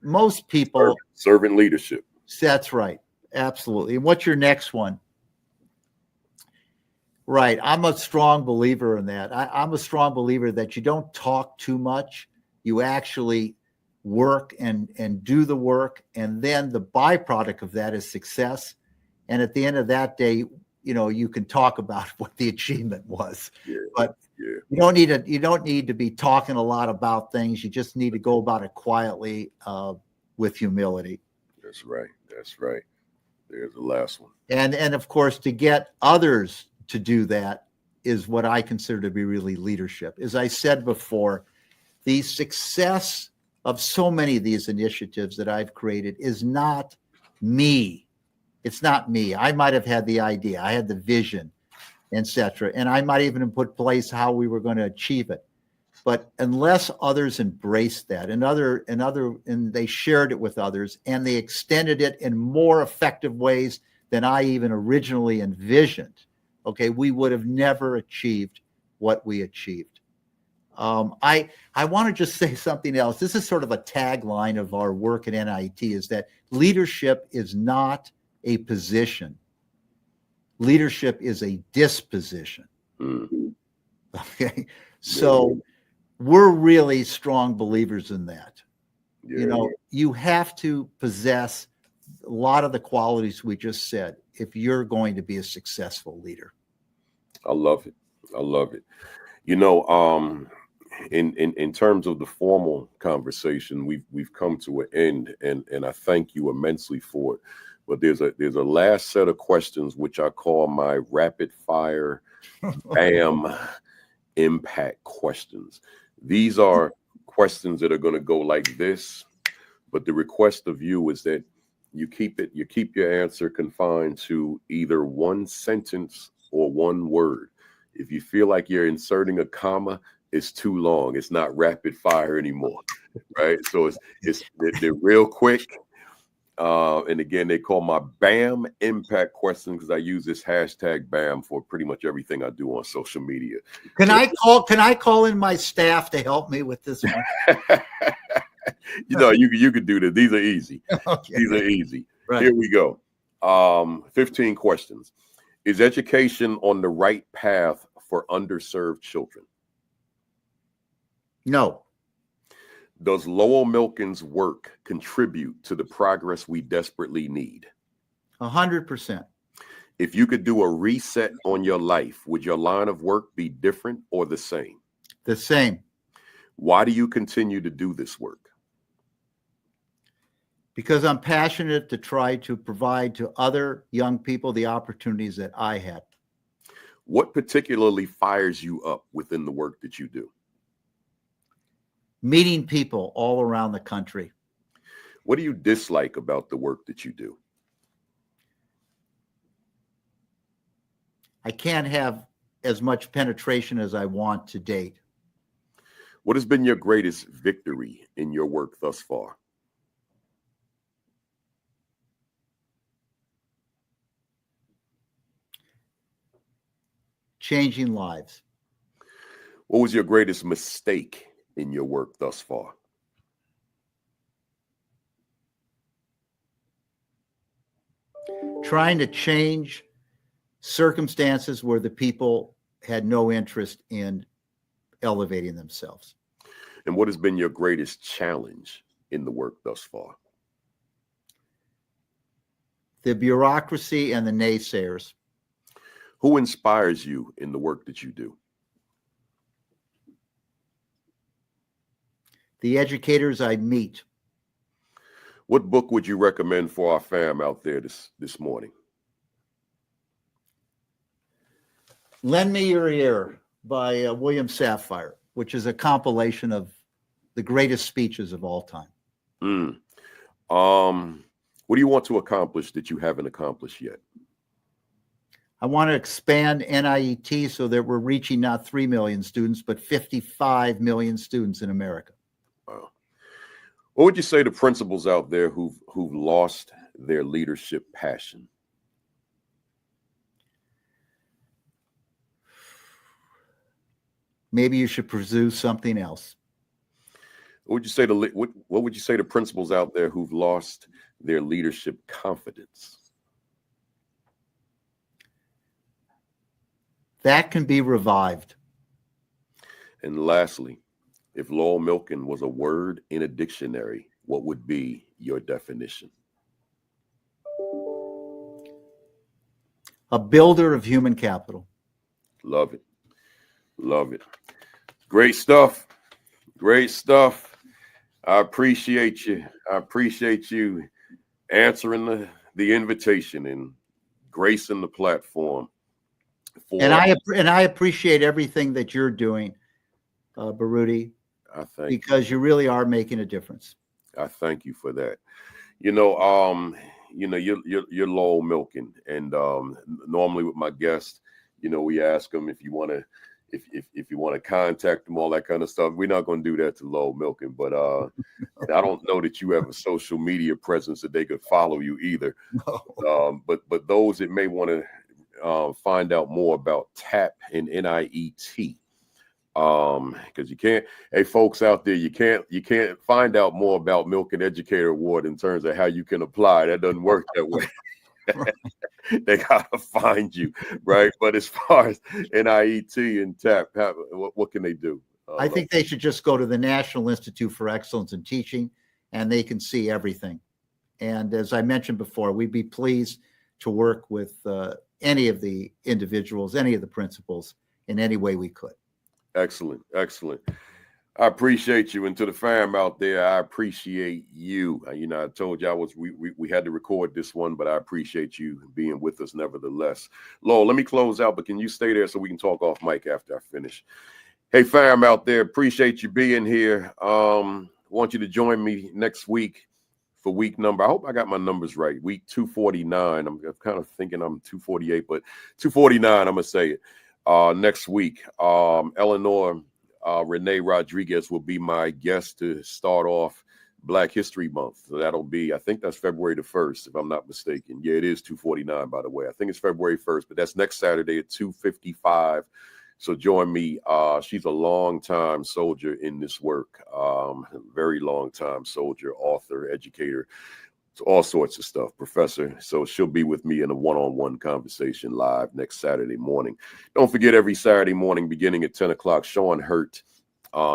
most people servant leadership. That's right. Absolutely. And what's your next one? Right. I'm a strong believer in that. I'm a strong believer that you don't talk too much. You actually work and do the work. And then the byproduct of that is success. And at the end of that day, you can talk about what the achievement was. Yeah, but you don't need to be talking a lot about things. You just need to go about it quietly with humility. That's right. There's the last one. And of course, to get others to do that is what I consider to be really leadership. As I said before, the success of so many of these initiatives that I've created is not me. It's not me. I might have had the idea, I had the vision, etc., and I might even have put in place how we were going to achieve it. But unless others embraced that and they shared it with others and they extended it in more effective ways than I even originally envisioned, okay, we would have never achieved what we achieved. I want to just say something else. This is sort of a tagline of our work at NIT, is that leadership is not a position. Leadership is a disposition. Mm-hmm. Okay, so we're really strong believers in that. Yeah. You have to possess a lot of the qualities we just said if you're going to be a successful leader. I love it. In terms of the formal conversation, we've come to an end, and I thank you immensely for it. But there's a last set of questions which I call my rapid fire BAM impact questions. These are questions that are going to go like this, but the request of you is that you keep your answer confined to either one sentence or one word. If you feel like you're inserting a comma, it's too long. It's not rapid fire anymore, right? So they're real quick. And again, they call my BAM impact questions because I use this hashtag BAM for pretty much everything I do on social media. Can I call in my staff to help me with this one? You could do this. These are easy. Okay. These are easy. Right. Here we go. 15 questions. Is education on the right path for underserved children? No. Does Lowell Milken's work contribute to the progress we desperately need? 100%. If you could do a reset on your life, would your line of work be different or the same? The same. Why do you continue to do this work? Because I'm passionate to try to provide to other young people the opportunities that I had. What particularly fires you up within the work that you do? meeting people all around the country. What do you dislike about the work that you do? I can't have as much penetration as I want to date. What has been your greatest victory in your work thus far? Changing lives. What was your greatest mistake in your work thus far? Trying to change circumstances where the people had no interest in elevating themselves. And what has been your greatest challenge in the work thus far? The bureaucracy and the naysayers. Who inspires you in the work that you do? The educators I meet. What book would you recommend for our fam out there this morning? Lend Me Your Ear by William Safire, which is a compilation of the greatest speeches of all time. What do you want to accomplish that you haven't accomplished yet? I want to expand NIET so that we're reaching not 3 million students, but 55 million students in America. Wow. What would you say to principals out there who've lost their leadership passion? Maybe you should pursue something else. What would you say to what would you say to principals out there who've lost their leadership confidence? That can be revived. And lastly, if Lowell Milken was a word in a dictionary, what would be your definition? A builder of human capital. Love it. Love it. Great stuff. Great stuff. I appreciate you. I appreciate you answering the invitation and gracing the platform. And I appreciate everything that you're doing, Baruti, because you really are making a difference. I thank you for that. You're Lowell Milken, and normally with my guests, we ask them if you want to contact them, all that kind of stuff. We're not going to do that to Lowell Milken, but I don't know that you have a social media presence that they could follow you either. No. But those that may want to find out more about TAP and NIET, because you can't, hey folks out there, you can't find out more about Milken Educator Award in terms of how you can apply. That doesn't work that way. They gotta find you, right? But as far as NIET and TAP, what can they do? I think they should just go to the National Institute for Excellence in Teaching, and they can see everything. And as I mentioned before, we'd be pleased to work with any of the individuals, any of the principals in any way we could. Excellent. Excellent. I appreciate you. And to the fam out there, I appreciate you. I told you we had to record this one, but I appreciate you being with us nevertheless. Lowell, let me close out, but can you stay there so we can talk off mic after I finish? Hey, fam out there, appreciate you being here. Want you to join me next week for week number. I hope I got my numbers right. Week 249. I'm kind of thinking I'm 248, but 249, I'm going to say it. Next week, Eleanor Renee Rodriguez will be my guest to start off Black History Month. So that'll be, I think that's February the 1st, if I'm not mistaken. Yeah, it is 249, by the way. I think it's February 1st, but that's next Saturday at 2:55. So join me. She's a long-time soldier in this work, very long-time soldier, author, educator, all sorts of stuff, professor. So she'll be with me in a one-on-one conversation live next Saturday morning. Don't forget, every Saturday morning beginning at 10 o'clock, Sean Hurt.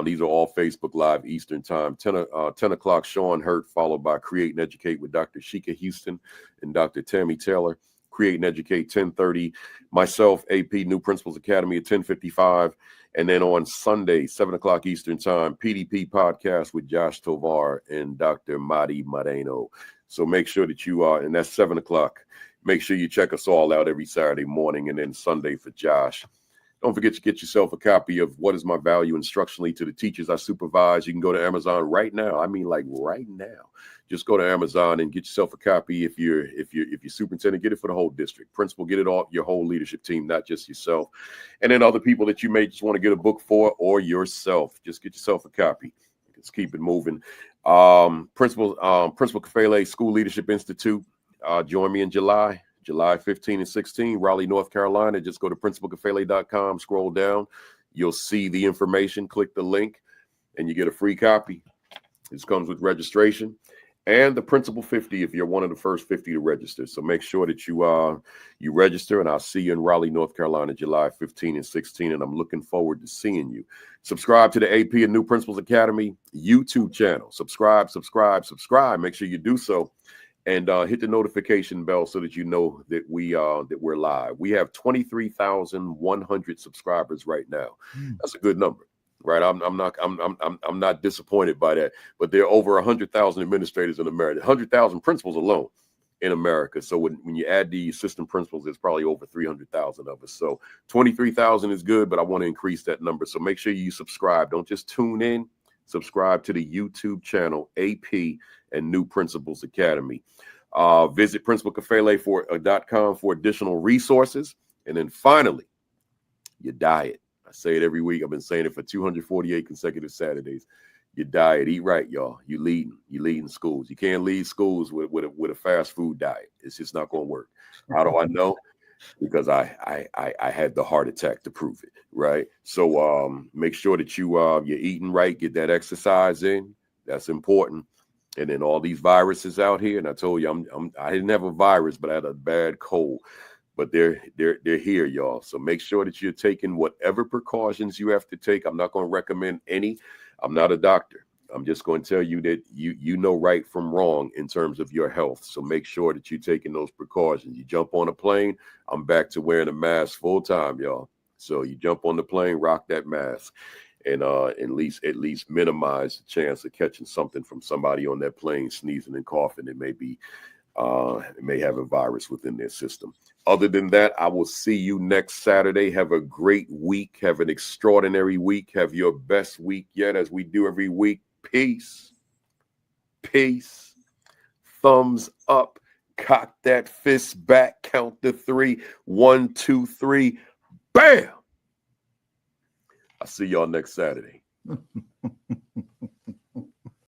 These are all Facebook Live Eastern Time. 10 o'clock, Sean Hurt, followed by Create and Educate with Dr. Sheikah Houston and Dr. Tammy Taylor. Create and Educate, 10:30. Myself, AP, New Principals Academy at 10:55. And then on Sunday, 7 o'clock Eastern Time, PDP Podcast with Josh Tovar and Dr. Madi Moreno. So make sure that you are, and that's 7 o'clock. Make sure you check us all out every Saturday morning, and then Sunday for Josh. Don't forget to get yourself a copy of What is My Value Instructionally to the Teachers I Supervise. You can go to Amazon right now. I mean, like right now. Just go to Amazon and get yourself a copy. If you're superintendent, get it for the whole district. Principal, get it all, your whole leadership team, not just yourself. And then other people that you may just want to get a book for, or yourself. Just get yourself a copy. Let's keep it moving. Principal Kafele School Leadership Institute. Join me in July 15 and 16, Raleigh, North Carolina. Just go to principalkafele.com, scroll down. You'll see the information. Click the link, and you get a free copy. This comes with registration and the Principal 50 if you're one of the first 50 to register. So make sure that you register, and I'll see you in Raleigh, North Carolina, July 15 and 16, and I'm looking forward to seeing you. Subscribe to the AP and New Principals Academy YouTube channel. Subscribe. Make sure you do so. And hit the notification bell so that you know that we're live. We have 23,100 subscribers right now. That's a good number, right? I'm not disappointed by that. But there are over 100,000 administrators in America, 100,000 principals alone in America. So when you add the assistant principals, there's probably over 300,000 of us. So 23,000 is good, but I want to increase that number. So make sure you subscribe. Don't just tune in. Subscribe to the YouTube channel, AP and New Principals Academy. Visit principalkafele.com for additional resources. And then finally, your diet. I say it every week. I've been saying it for 248 consecutive Saturdays. Your diet. Eat right, y'all. You leading schools. You can't lead schools with a fast food diet. It's just not going to work. How do I know? Because I had the heart attack to prove it, right? So make sure that you're eating right, get that exercise in. That's important. And then all these viruses out here, and I told you I didn't have a virus, but I had a bad cold. But they're here, y'all. So make sure that you're taking whatever precautions you have to take. I'm not going to recommend any. I'm not a doctor. I'm just going to tell you that you know right from wrong in terms of your health. So make sure that you're taking those precautions. You jump on a plane, I'm back to wearing a mask full time, y'all. So you jump on the plane, rock that mask, and at least minimize the chance of catching something from somebody on that plane sneezing and coughing. It may have a virus within their system. Other than that, I will see you next Saturday. Have a great week. Have an extraordinary week. Have your best week yet, as we do every week. Peace. Peace. Thumbs up. Cock that fist back. Count to 3. 1, 2, 3. Bam. I'll see y'all next Saturday.